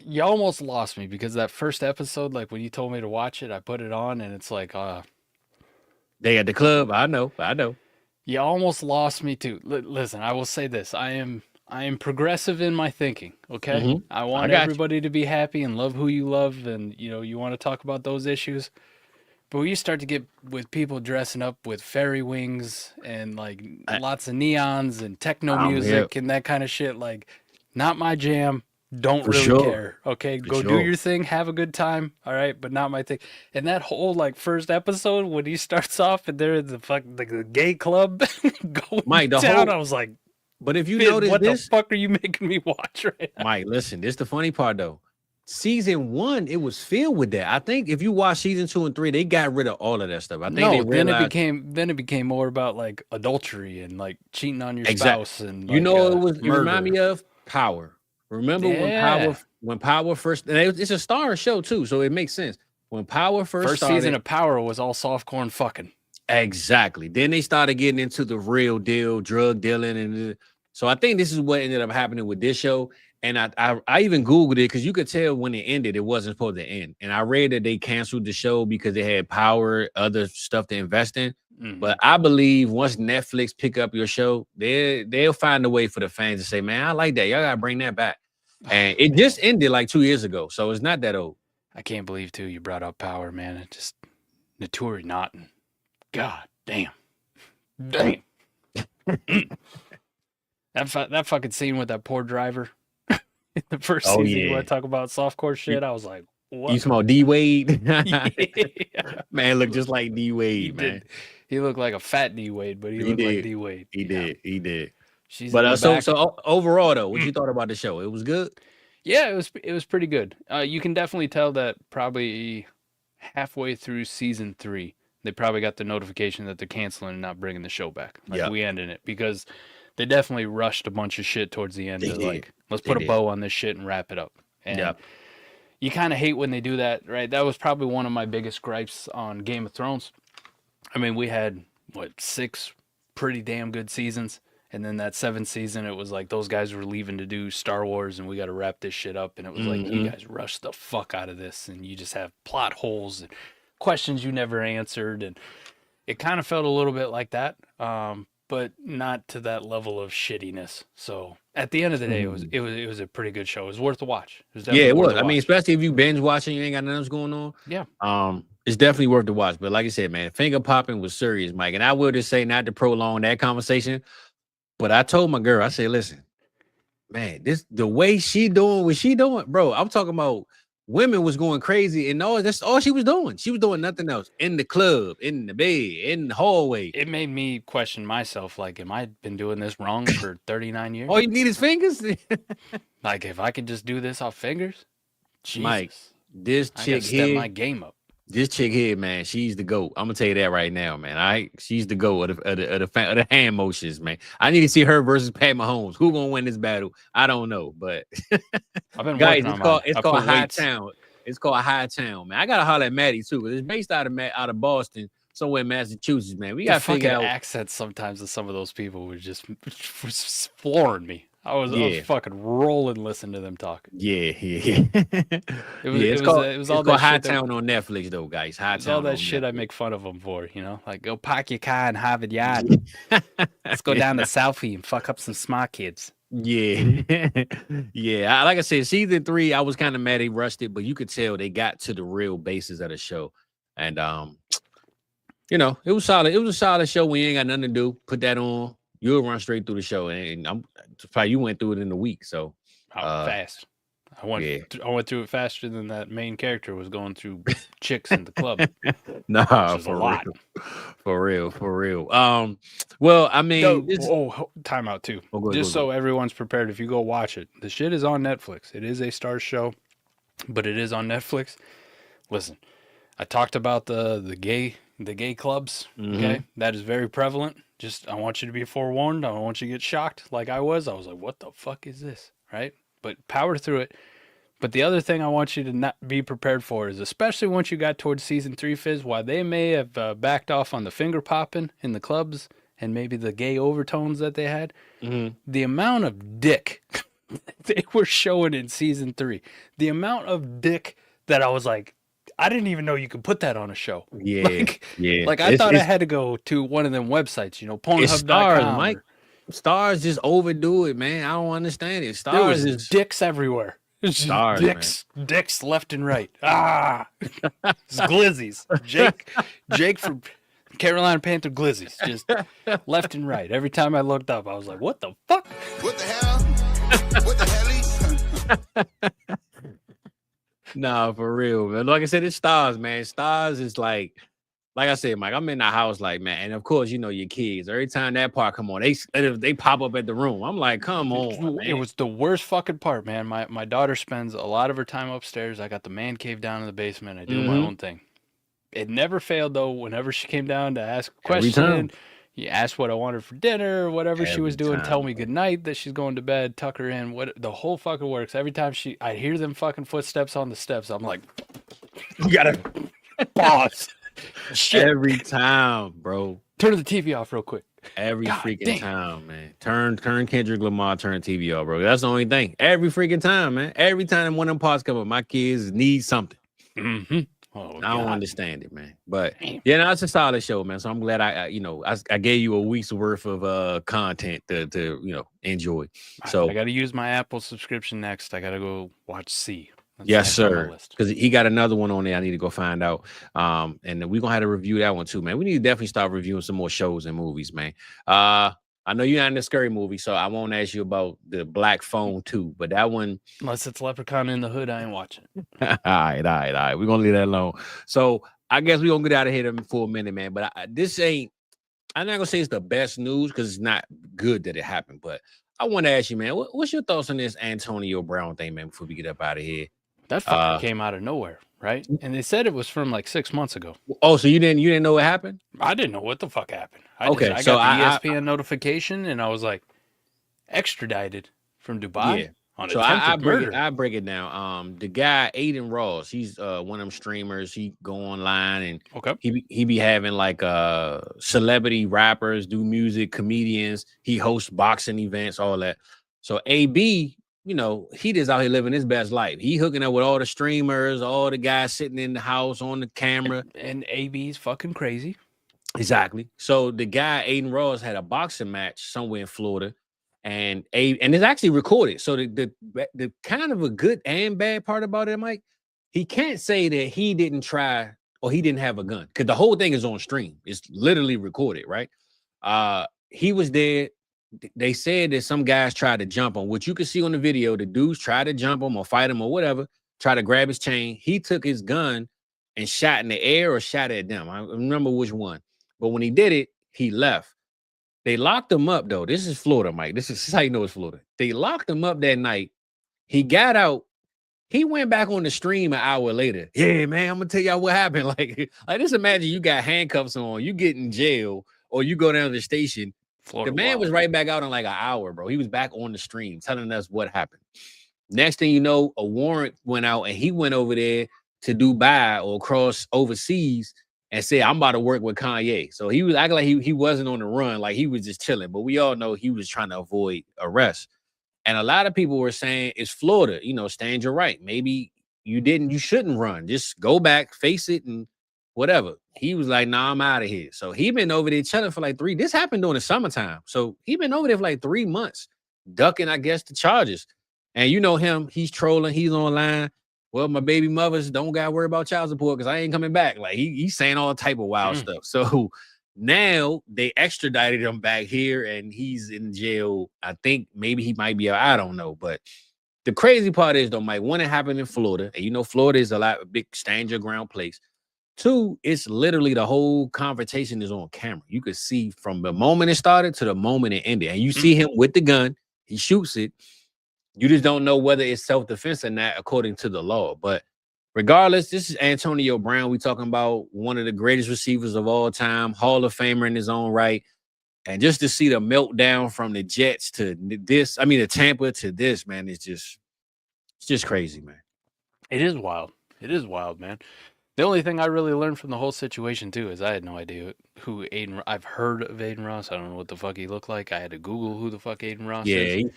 You almost lost me because that first episode, like when you told me to watch it, I put it on and it's like, They at the club. I know. you almost lost me too. Listen, I will say this. I am progressive in my thinking, okay? Mhm. I want got you. everybody to be happy and love who you love, and you want to talk about those issues. But when you start to get with people dressing up with fairy wings and like lots of neons and techno music and that kind of shit, like not my jam. Don't For really sure. care. Okay, go do sure. your thing, have a good time. All right, but not my thing. And that whole like first episode when he starts off and they're in the gay club going Mike, the down, whole- I was like, But if you "Fizz, notice what this, the fuck are you making me watch right now?" Mike, listen, this the funny part though. Season 1, it was filled with that. I think if you watch season 2 and 3, they got rid of all of that stuff. I think they then realized, it became more about like adultery and like cheating on your Exact- spouse and you like, know, it murder. remind me of Power. Remember when Power first? And it's a starring show too, so it makes sense. When Power first started, season of Power was all soft corn fucking. exactly. Then they started getting into the real deal, drug dealing, and so I think this is what ended up happening with this show. And I even Googled it because you could tell when it ended, it wasn't supposed to end. And I read that they canceled the show because they had Power, other stuff to invest in. Mhm. But I believe once Netflix pick up your show, they'll find a way for the fans to say, man, I like that. Y'all gotta bring that back. And it just ended like 2 years ago, so it's not that old. I can't believe too you brought up Power, man. It just Naturi Naughton. God damn. Damn. that fucking scene with that poor driver in the first Oh, season. yeah. When I talk about softcore shit, I was like, what? You smell D Wade? Yeah. Man, look just like D He Wade, man. did. He looked like a fat D Wade, but he looked like D Wade. He did. She's But in the back. so overall though, what you thought about the show? It was good. Yeah, it was pretty good. You can definitely tell that probably halfway through season 3, they probably got the notification that they're canceling and not bringing the show back. Like Yep. we ending it because they definitely rushed a bunch of shit towards the end. They To did. like, let's They put a did. bow on this shit and wrap it up. And Yep. you kind of hate when they do that, right? That was probably one of my biggest gripes on Game of Thrones. I mean, we had 6 pretty damn good seasons. And then that 7th season, it was like those guys were leaving to do Star Wars and we got to wrap this shit up. And it was like, you guys rushed the fuck out of this. And you just have plot holes and questions you never answered. And it kind of felt a little bit like that, but not to that level of shittiness. So at the end of the day, it was a pretty good show. It was worth the watch. Yeah, it was. worth I the mean, watch. especially if you binge watching, you ain't got nothing else going on. Yeah. It's definitely worth the watch. But like I said, man, finger popping was serious, Mike. And I will just say, not to prolong that conversation, but I told my girl, I said, listen, man, the way she doing what she doing, bro. I'm talking about women was going crazy, and that's all she was doing. She was doing nothing else in the club, in the bed, in the hallway. It made me question myself. Like, am I been doing this wrong for 39 years? All you need is fingers. Like, if I could just do this off fingers, Jesus, Mike, this I gotta chick step here, my game up. this chick here, man, she's the GOAT. I'm gonna tell you that right now, man. All right, she's the GOAT of the hand motions, man. I need to see her versus Pat Mahomes. Who gonna win this battle? I don't know, but I've been guys, working it's on called mine. it's I called put High weights. Town. It's called High Town, man. I gotta holler at Maddie too, because it's based out of Boston, somewhere in Massachusetts, man. We The gotta fucking figure out. accents sometimes of some of those people was flooring me. I was Yeah. fucking rolling listening to them talk. Yeah. It was it's it called, was it's all called that High shit that- Town on Netflix, though, guys. High It's Town. all that on shit I Netflix. make fun of them for, like go park your car in Harvard Yard. Let's go down to Southie and fuck up some smart kids. Yeah, yeah. Like I said, season 3, I was kind of mad they rushed it, but you could tell they got to the real basis of the show, and it was solid. It was a solid show. We ain't got nothing to do. Put that on. You'll run straight through the show, and I'm probably you went through it in a week. So Fast. I went through it faster than that main character was going through chicks in the club. nah, Which is a lot. For real. Well, I mean, Time out too. Oh, go ahead, Just so everyone's prepared, if you go watch it, the shit is on Netflix. It is a Star but it is on Netflix. Listen, I talked about the the gay clubs. Okay, that is very prevalent. Just I want you to be forewarned. I don't want you to get shocked like I was. I was like, what the fuck is this? Right? But power through it. But the other thing I want you to not be prepared for is, especially once you got towards season 3, Fizz, while they may have backed off on the finger popping in the clubs and maybe the gay overtones that they had, the amount of dick they were showing in season 3, the amount of dick that I was like, I didn't even know you could put that on a show. Yeah, Like I thought I had to go to one of them websites, Pornhub.com. Mike. Stars just overdo it, man. I don't understand it. There was Stars is dicks everywhere. Stars, dicks left and right. It's glizzies. Jake from Carolina Panther glizzies, just left and right. Every time I looked up, I was like, "What the fuck? What the hell? What the hell? Nah, for real, man. Like I said, it's Stars, man. Stars is like I said, Mike, I'm in the house, like, man, and of course, your kids. Every time that part come on, they pop up at the room. I'm like, come on, man. It was the worst fucking part, man. My daughter spends a lot of her time upstairs. I got the man cave down in the basement. I do my own thing. It never failed though. Whenever she came down to ask a question, you asked what I wanted for dinner, whatever she was doing, tell me good night that she's going to bed, tuck her in. What the whole fucking works. Every time I hear them fucking footsteps on the steps, I'm like, you gotta pause. Shit. Every time, bro. Turn the TV off real quick. Every freaking time, man. Turn Kendrick Lamar, turn TV off, bro. That's the only thing. Every freaking time, man. Every time one of them parts come up, my kids need something. Oh, I don't understand it, man. But yeah, no, it's a solid show, man. So I'm glad I gave you a week's worth of content to enjoy. So I got to use my Apple subscription next. I got to go watch C. That's yes, sir. Because he got another one on there. I need to go find out. And then we're gonna have to review that one too, man. We need to definitely start reviewing some more shows and movies, man. I know you're not in the scary movie, so I won't ask you about the Black Phone 2, but that one, unless it's Leprechaun in the Hood, I ain't watching. all right. We're gonna leave that alone. So I guess we're gonna get out of here for a minute, man. But this ain't. I'm not gonna say it's the best news because it's not good that it happened. But I want to ask you, man, what's your thoughts on this Antonio Brown thing, man? Before we get up out of here. That fucking came out of nowhere, right? And they said it was from like 6 months ago. Oh, so you didn't know what happened? I didn't know what the fuck happened. I got the ESPN notification, and I was like, extradited from Dubai on attempted murder. I break it down. The guy Aiden Ross, he's one of them streamers. He go online and he be having like celebrity rappers do music, comedians. He hosts boxing events, all that. So AB. He just out here living his best life. He hooking up with all the streamers, all the guys sitting in the house on the camera. And AB's fucking crazy. Exactly. So the guy, Aiden Ross, had a boxing match somewhere in Florida. And it's actually recorded. So the kind of a good and bad part about it, Mike, he can't say that he didn't try or he didn't have a gun. Because the whole thing is on stream. It's literally recorded, right? He was there. They said that some guys tried to jump him, which you can see on the video. The dudes tried to jump him or fight him or whatever, try to grab his chain. He took his gun and shot in the air or shot at them. I remember which one. But when he did it, he left. They locked him up, though. This is Florida, Mike. This is how you know it's Florida. They locked him up that night. He got out. He went back on the stream an hour later. Yeah, man, I'm going to tell y'all what happened. Like just imagine you got handcuffs on, you get in jail, or you go down to the station. Florida, the man was right back out in like an hour, bro. He was back on the stream telling us what happened. Next thing you know, a warrant went out and he went over there to Dubai or across overseas and said, I'm about to work with Kanye. So he was acting like he wasn't on the run, like he was just chilling. But we all know he was trying to avoid arrest. And a lot of people were saying, it's Florida, stand your right. Maybe you shouldn't run. Just go back, face it, and whatever. He was like, nah, I'm out of here. So he been over there chilling for like this happened during the summertime. So he been over there for like 3 months, ducking, I guess, the charges. And you know him, he's trolling, he's online. Well, my baby mothers don't got to worry about child support because I ain't coming back. Like he's saying all type of wild stuff. So now they extradited him back here and he's in jail. I think maybe he might be out. I don't know. But the crazy part is though, Mike, when it happened in Florida, and Florida is a big stand your ground place. 2, it's literally the whole conversation is on camera. You could see from the moment it started to the moment it ended. And you see him with the gun. He shoots it. You just don't know whether it's self-defense or not according to the law. But regardless, this is Antonio Brown. We talking about one of the greatest receivers of all time, Hall of Famer in his own right. And just to see the meltdown from the Jets to this, I mean, the Tampa to this, man, it's just crazy, man. It is wild. It is wild, man. The only thing I really learned from the whole situation, too, is I had no idea who Aiden... I've heard of Aiden Ross. I don't know what the fuck he looked like. I had to Google who the fuck Aiden Ross is. Yeah,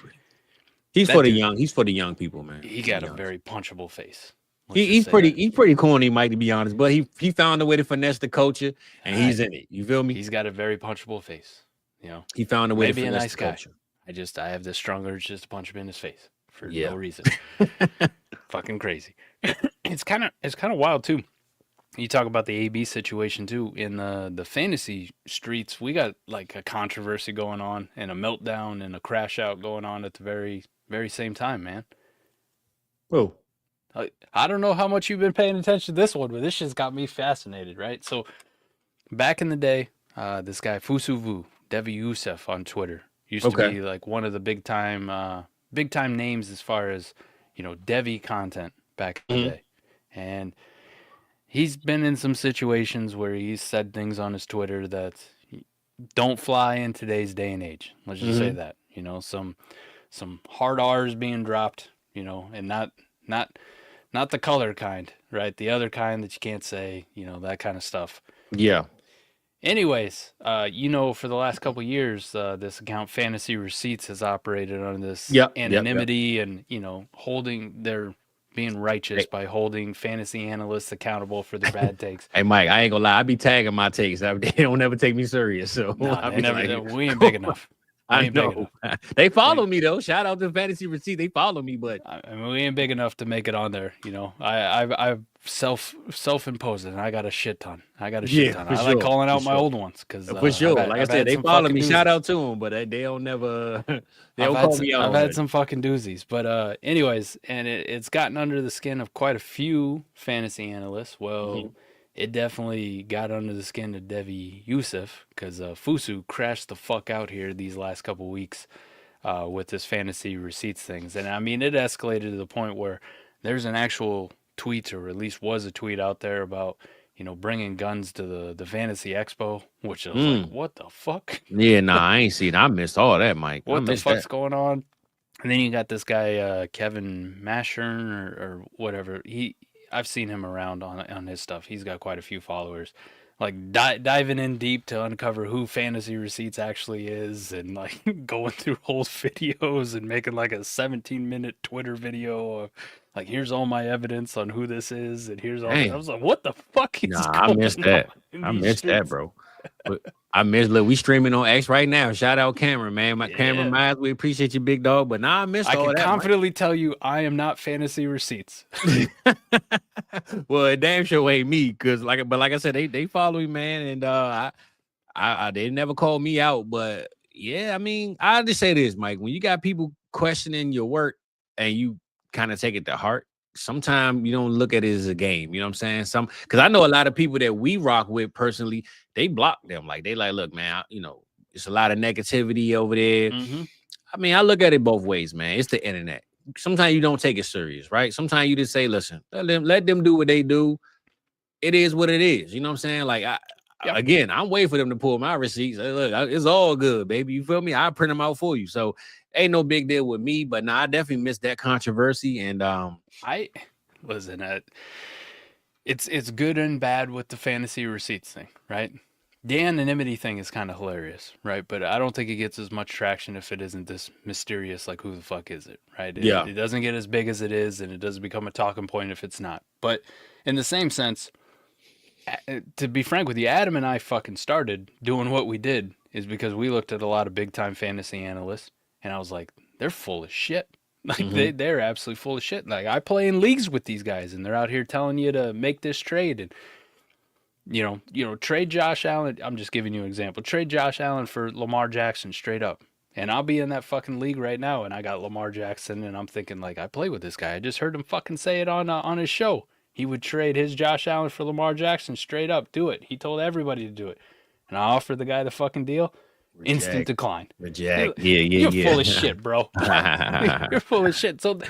he's for the young. He's for the young people, man. He got a very punchable face. He's pretty corny, Mike, to be honest. But he found a way to finesse the culture, and he's in it. You feel me? He's got a very punchable face. You know, he found a way to be a finesse nice the guy. culture. I have this strong urge just to punch him in his face for no reason. Fucking crazy. It's kind of wild too. You talk about the AB situation too. In the fantasy streets, we got like a controversy going on and a meltdown and a crash out going on at the very, very same time, man. Oh, I don't know how much you've been paying attention to this one, but this shit's got me fascinated, right? So back in the day, this guy Fusuvu, Devi Youssef on Twitter, used to be like one of the big time names as far as, you know, Devi content back in the day. And he's been in some situations where he's said things on his Twitter that don't fly in today's day and age. Let's just say that, you know, some hard R's being dropped, you know, and not the color kind, right? The other kind that you can't say, you know, that kind of stuff. Yeah. Anyways, you know, for the last couple of years, this account Fantasy Receipts has operated on this anonymity and, you know, they're being righteous by holding fantasy analysts accountable for their bad takes. Hey, Mike, I ain't gonna lie. I be tagging my takes. They don't never take me serious. So we ain't big enough. I know. They follow me though. Shout out to Fantasy Receipt. They follow me, but I mean, we ain't big enough to make it on there. You know, I've self-imposed it, and I got a shit ton. I like calling out my old ones because for sure. Like I said, they follow me. Shout out to them, but they don't never. They don't call me out. I've had some fucking doozies, but anyways, and it's gotten under the skin of quite a few fantasy analysts. Well. It definitely got under the skin of Devi Youssef because Fusu crashed the fuck out here these last couple weeks with this fantasy receipts things. And I mean, it escalated to the point where there's an actual tweet, or at least was a tweet out there about, you know, bringing guns to the Fantasy Expo, which I was like, what the fuck? Yeah, nah, I ain't seen. I missed all that, Mike. What the fuck's going on? And then you got this guy, Kevin Mashern or whatever. I've seen him around on his stuff. He's got quite a few followers. Like diving in deep to uncover who Fantasy Receipts actually is, and like going through whole videos and making like a 17-minute Twitter video of like, here's all my evidence on who this is, and here's all. I was like, what the fuck is going on? I missed that. I missed that, bro. But look, we streaming on X right now. Shout out Cameron, man. Cameron Miles, we appreciate you, big dog. But I missed all that. I can confidently tell you I am not Fantasy Receipts. Well, it damn sure ain't me, cause like I said, they follow me, man, and I they never called me out. But yeah, I mean, I'll just say this, Mike. When you got people questioning your work and you kind of take it to heart, sometimes you don't look at it as a game. You know what I'm saying? Because I know a lot of people that we rock with personally, they block them. Like they like, look, man, you know, it's a lot of negativity over there. I mean, I look at it both ways, man. It's the internet. Sometimes you don't take it serious, right? Sometimes you just say, listen, let them do what they do. It is what it is. You know what I'm saying? Like, again, I'm waiting for them to pull my receipts. Look, it's all good, baby. You feel me? I'll print them out for you. So ain't no big deal with me, but I definitely missed that controversy. And I wasn't it's good and bad with the Fantasy Receipts thing, right? The anonymity thing is kind of hilarious, right? But I don't think it gets as much traction if it isn't this mysterious, like, who the fuck is it, right? It doesn't get as big as it is, and it doesn't become a talking point if it's not. But in the same sense, to be frank with you, Adam and I fucking started doing what we did is because we looked at a lot of big-time fantasy analysts, and I was like, they're full of shit. Like, they're absolutely full of shit. Like, I play in leagues with these guys, and they're out here telling you to make this trade, and you know, trade Josh Allen. I'm just giving you an example. Trade Josh Allen for Lamar Jackson straight up. And I'll be in that fucking league right now, and I got Lamar Jackson, and I'm thinking, like, I play with this guy. I just heard him fucking say it on his show. He would trade his Josh Allen for Lamar Jackson straight up. Do it. He told everybody to do it. And I offered the guy the fucking deal. Reject. Instant decline. Reject. You're full of shit, bro. You're full of shit. So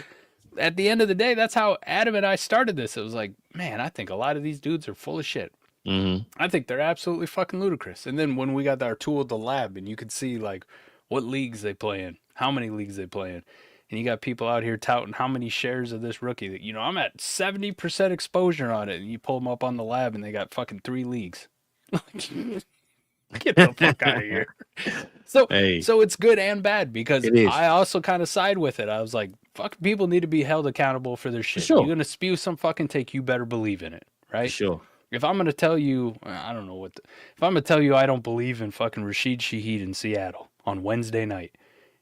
at the end of the day, that's how Adam and I started this. It was like, man, I think a lot of these dudes are full of shit. I think they're absolutely fucking ludicrous. And then when we got our tool at the lab and you could see like what leagues they play in, how many leagues they play in, and you got people out here touting how many shares of this rookie that, I'm at 70% exposure on it. And you pull them up on the lab and they got fucking 3 leagues. Get the fuck out of here. So it's good and bad because I also kind of side with it. I was like, fuck, people need to be held accountable for their shit. Sure. You're going to spew some fucking take, you better believe in it, right? Sure. If I'm going to tell you, I don't know if I'm going to tell you I don't believe in fucking Rashid Shaheed in Seattle on Wednesday night,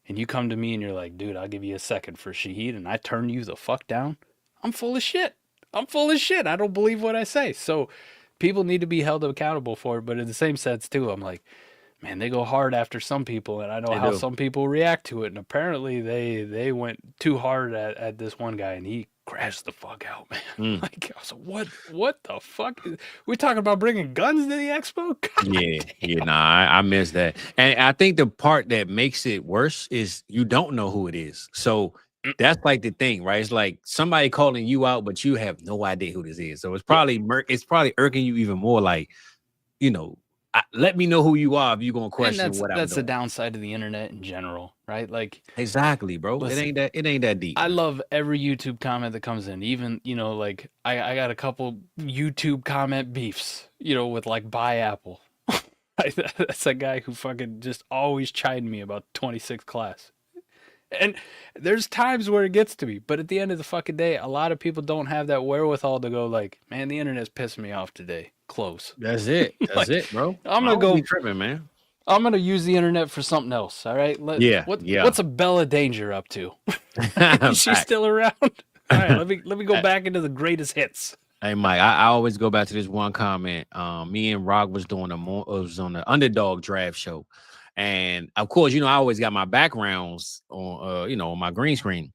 and you come to me and you're like, dude, I'll give you a second for Shaheed, and I turn you the fuck down, I'm full of shit. I don't believe what I say. So people need to be held accountable for it, but in the same sense, too, I'm like, man, they go hard after some people, and I know how some people react to it, and apparently they went too hard at this one guy, and he crashed the fuck out, man. Like, I was like, what the fuck? We're talking about bringing guns to the expo? I missed that. And I think the part that makes it worse is you don't know who it is. So that's like the thing, right? It's like somebody calling you out, but you have no idea who this is. So it's probably irking you even more. Like, let me know who you are if you're gonna question what I'm doing. That's the downside of the internet in general, right? Like, exactly, bro. Listen, it ain't that deep. I love every YouTube comment that comes in. Even like I got a couple YouTube comment beefs, with like buy Apple. That's a guy who fucking just always chiding me about 26 class. And there's times where it gets to me, but at the end of the fucking day, a lot of people don't have that wherewithal to go like, man, the internet's pissing me off today. Close. That's it. That's it, bro. I'm gonna go tripping, man. I'm gonna use the internet for something else. All right. What's a Bella Danger up to? Is she still around? All right. Let me go back into the greatest hits. Hey, Mike, I always go back to this one comment. Me and Rock was doing was on the Underdog Draft show. And of course, I always got my backgrounds on, on my green screen.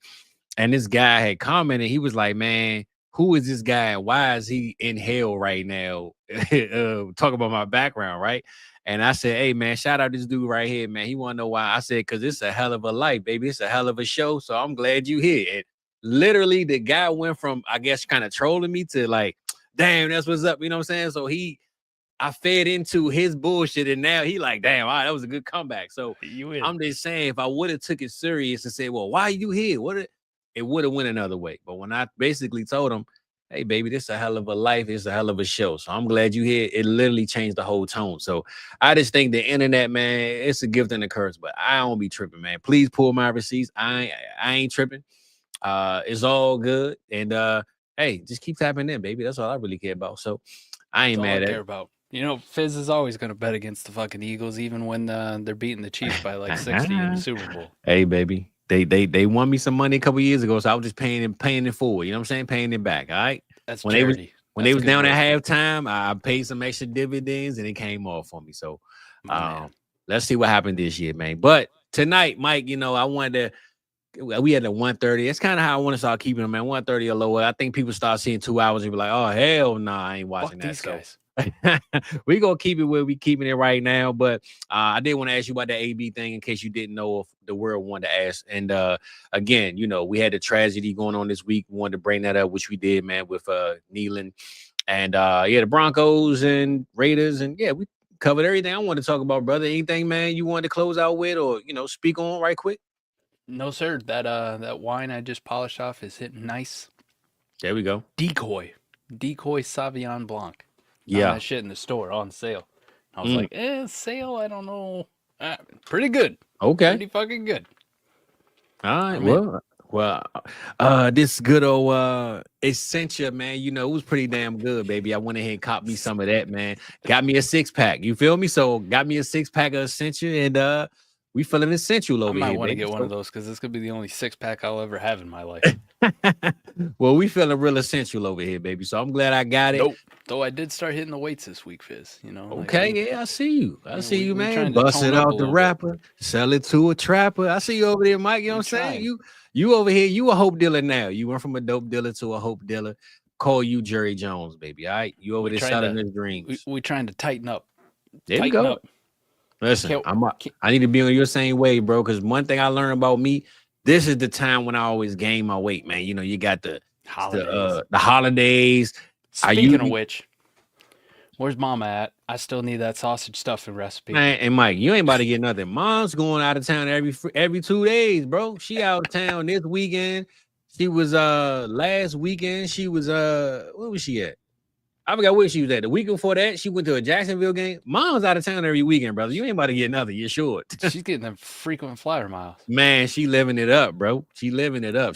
And this guy had commented, he was like, man, who is this guy? Why is he in hell right now? Talk about my background, right? And I said, hey, man, shout out this dude right here, man. He want to know why. I said, because it's a hell of a life, baby. It's a hell of a show. So I'm glad you here. And literally, the guy went from, I guess, kind of trolling me to like, damn, that's what's up. You know what I'm saying? So I fed into his bullshit, and now he like, damn, all right, that was a good comeback. So I'm just saying, if I would have took it serious and said, well, why are you here? It would have went another way. But when I basically told him, hey, baby, this is a hell of a life. It's a hell of a show. So I'm glad you here. It literally changed the whole tone. So I just think the internet, man, it's a gift and a curse, but I don't be tripping, man. Please pull my receipts. I ain't tripping. It's all good. And hey, just keep tapping in, baby. That's all I really care about. So I ain't mad at it. About. Fizz is always going to bet against the fucking Eagles, even when they're beating the Chiefs by like 60 in the Super Bowl. Hey, baby. They won me some money a couple years ago, so I was just paying it forward. You know what I'm saying? Paying it back. All right. That's charity. When they was down at halftime, I paid some extra dividends and it came off for me. So let's see what happened this year, man. But tonight, Mike, I wanted to. We had a 1:30. That's kind of how I want to start keeping them, man. 1:30 or lower. I think people start seeing 2 hours and be like, oh hell no, I ain't watching that. These guys. We gonna keep it where we keeping it right now, but I did want to ask you about the AB thing in case you didn't know if the world wanted to ask. And again, we had the tragedy going on this week. We wanted to bring that up, which we did, man, with Kneeland and the Broncos and Raiders, and we covered everything I wanted to talk about, brother. Anything, man, you wanted to close out with or speak on right quick? No, sir. That wine I just polished off is hitting nice. There we go. Decoy Sauvignon Blanc. Yeah, that shit in the store on sale. I was like, sale? I don't know. Pretty good. Okay. Pretty fucking good. All right. Well, this good old Essentia, man, it was pretty damn good, baby. I went ahead and caught me some of that, man. Got me a 6-pack. You feel me? So got me a 6-pack of Essentia, and we feeling essential over here. I might want to get one of those because this could be the only 6-pack I'll ever have in my life. Well, we feeling real essential over here, baby. So I'm glad I got it. Nope. Though I did start hitting the weights this week, Fizz. Okay, I see you. I see you, man. Bust it out the rapper, sell it to a trapper. I see you over there, Mike. You know what I'm saying? You over here, you a hope dealer now. You went from a dope dealer to a hope dealer. Call you Jerry Jones, baby. All right, you over there selling his dreams. We trying to tighten up. There you go. Listen, I need to be on your same way, bro. Because one thing I learned about me, this is the time when I always gain my weight, man. You know, you got the Holidays. the holidays. Speaking of which, where's Mama at? I still need that sausage stuffing recipe. Man, and Mike, you ain't about to get nothing. Mom's going out of town every 2 days, bro. She out of town this weekend. She was last weekend. She was where was she at? I forgot where she was at. The week before that, she went to a Jacksonville game. Mom's out of town every weekend, brother. You ain't about to get nothing. You're short. She's getting them frequent flyer miles. Man, she living it up, bro. She living it up.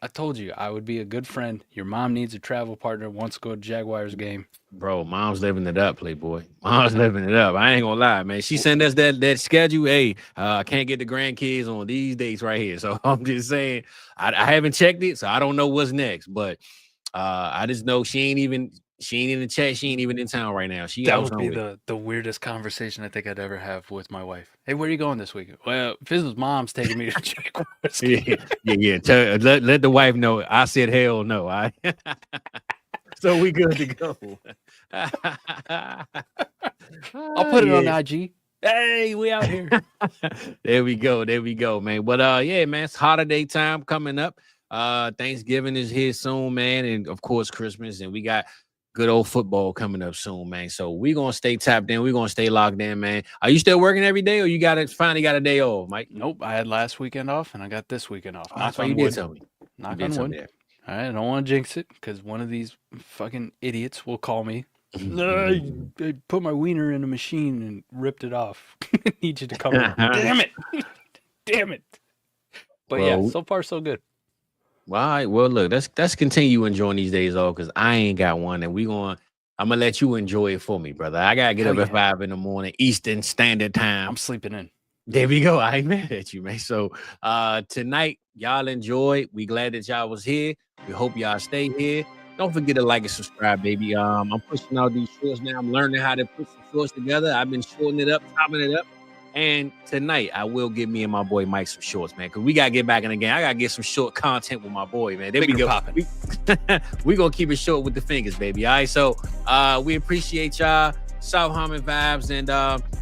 I told you I would be a good friend. Your mom needs a travel partner, wants to go to Jaguars game. Bro, mom's living it up, Playboy. Mom's living it up. I ain't gonna lie, man. She sent us that schedule. Hey, I can't get the grandkids on these dates right here. So I'm just saying, I haven't checked it, so I don't know what's next. But I just know she ain't in the chat. She ain't even in town right now. That would be the weirdest conversation I think I'd ever have with my wife. Hey, where are you going this weekend? Well, Fizzle's mom's taking me to Jaguars. yeah. Let the wife know. I said hell no. So we good to go. I'll put it on IG. Hey, we out here. There we go, man. But yeah, man, it's holiday time coming up. Thanksgiving is here soon, man, and of course Christmas, and we got good old football coming up soon, man. So we're gonna stay tapped in. We're gonna stay locked in, man. Are you still working every day, or you finally got a day off, Mike? Nope, I had last weekend off, and I got this weekend off. That's why you did tell me. Knock on wood. All right, I don't want to jinx it because one of these fucking idiots will call me. I put my wiener in a machine and ripped it off. I need you to come in. Damn it. Damn it. But yeah, so far so good. Well, all right. Well, look, let's continue enjoying these days off because I ain't got one, and I'm gonna let you enjoy it for me, brother. I gotta get up at 5 a.m. Eastern Standard Time. I'm sleeping in. There we go. I ain't mad at you, man. So tonight, y'all enjoy. We glad that y'all was here. We hope y'all stay here. Don't forget to like and subscribe, baby. I'm pushing out these shorts now. I'm learning how to put some shorts together. I've been shorting it up, topping it up. And tonight, I will give me and my boy Mike some shorts, man, because we got to get back in the game. I got to get some short content with my boy, man. There we go. We going to keep it short with the fingers, baby. All right, so we appreciate y'all. South Harmon vibes. And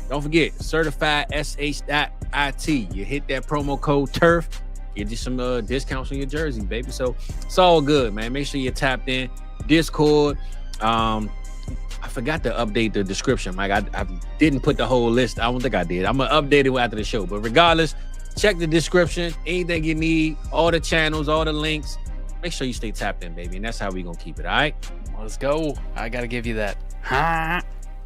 don't forget, certified sh.it. You hit that promo code TURF. Get you some discounts on your jersey, baby. So it's all good, man. Make sure you're tapped in. Discord. I forgot to update the description, Mike. I didn't put the whole list. I don't think I did. I'm going to update it after the show. But regardless, check the description. Anything you need, all the channels, all the links. Make sure you stay tapped in, baby. And that's how we going to keep it, all right? Let's go. I got to give you that.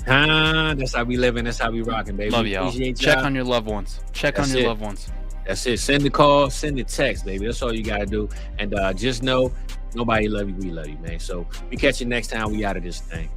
That's how we living. That's how we rocking, baby. Love y'all. Check on your loved ones. Loved ones. That's it. Send the call, send the text, baby. That's all you got to do. And just know, nobody love you. We love you, man. So we catch you next time. We out of this thing.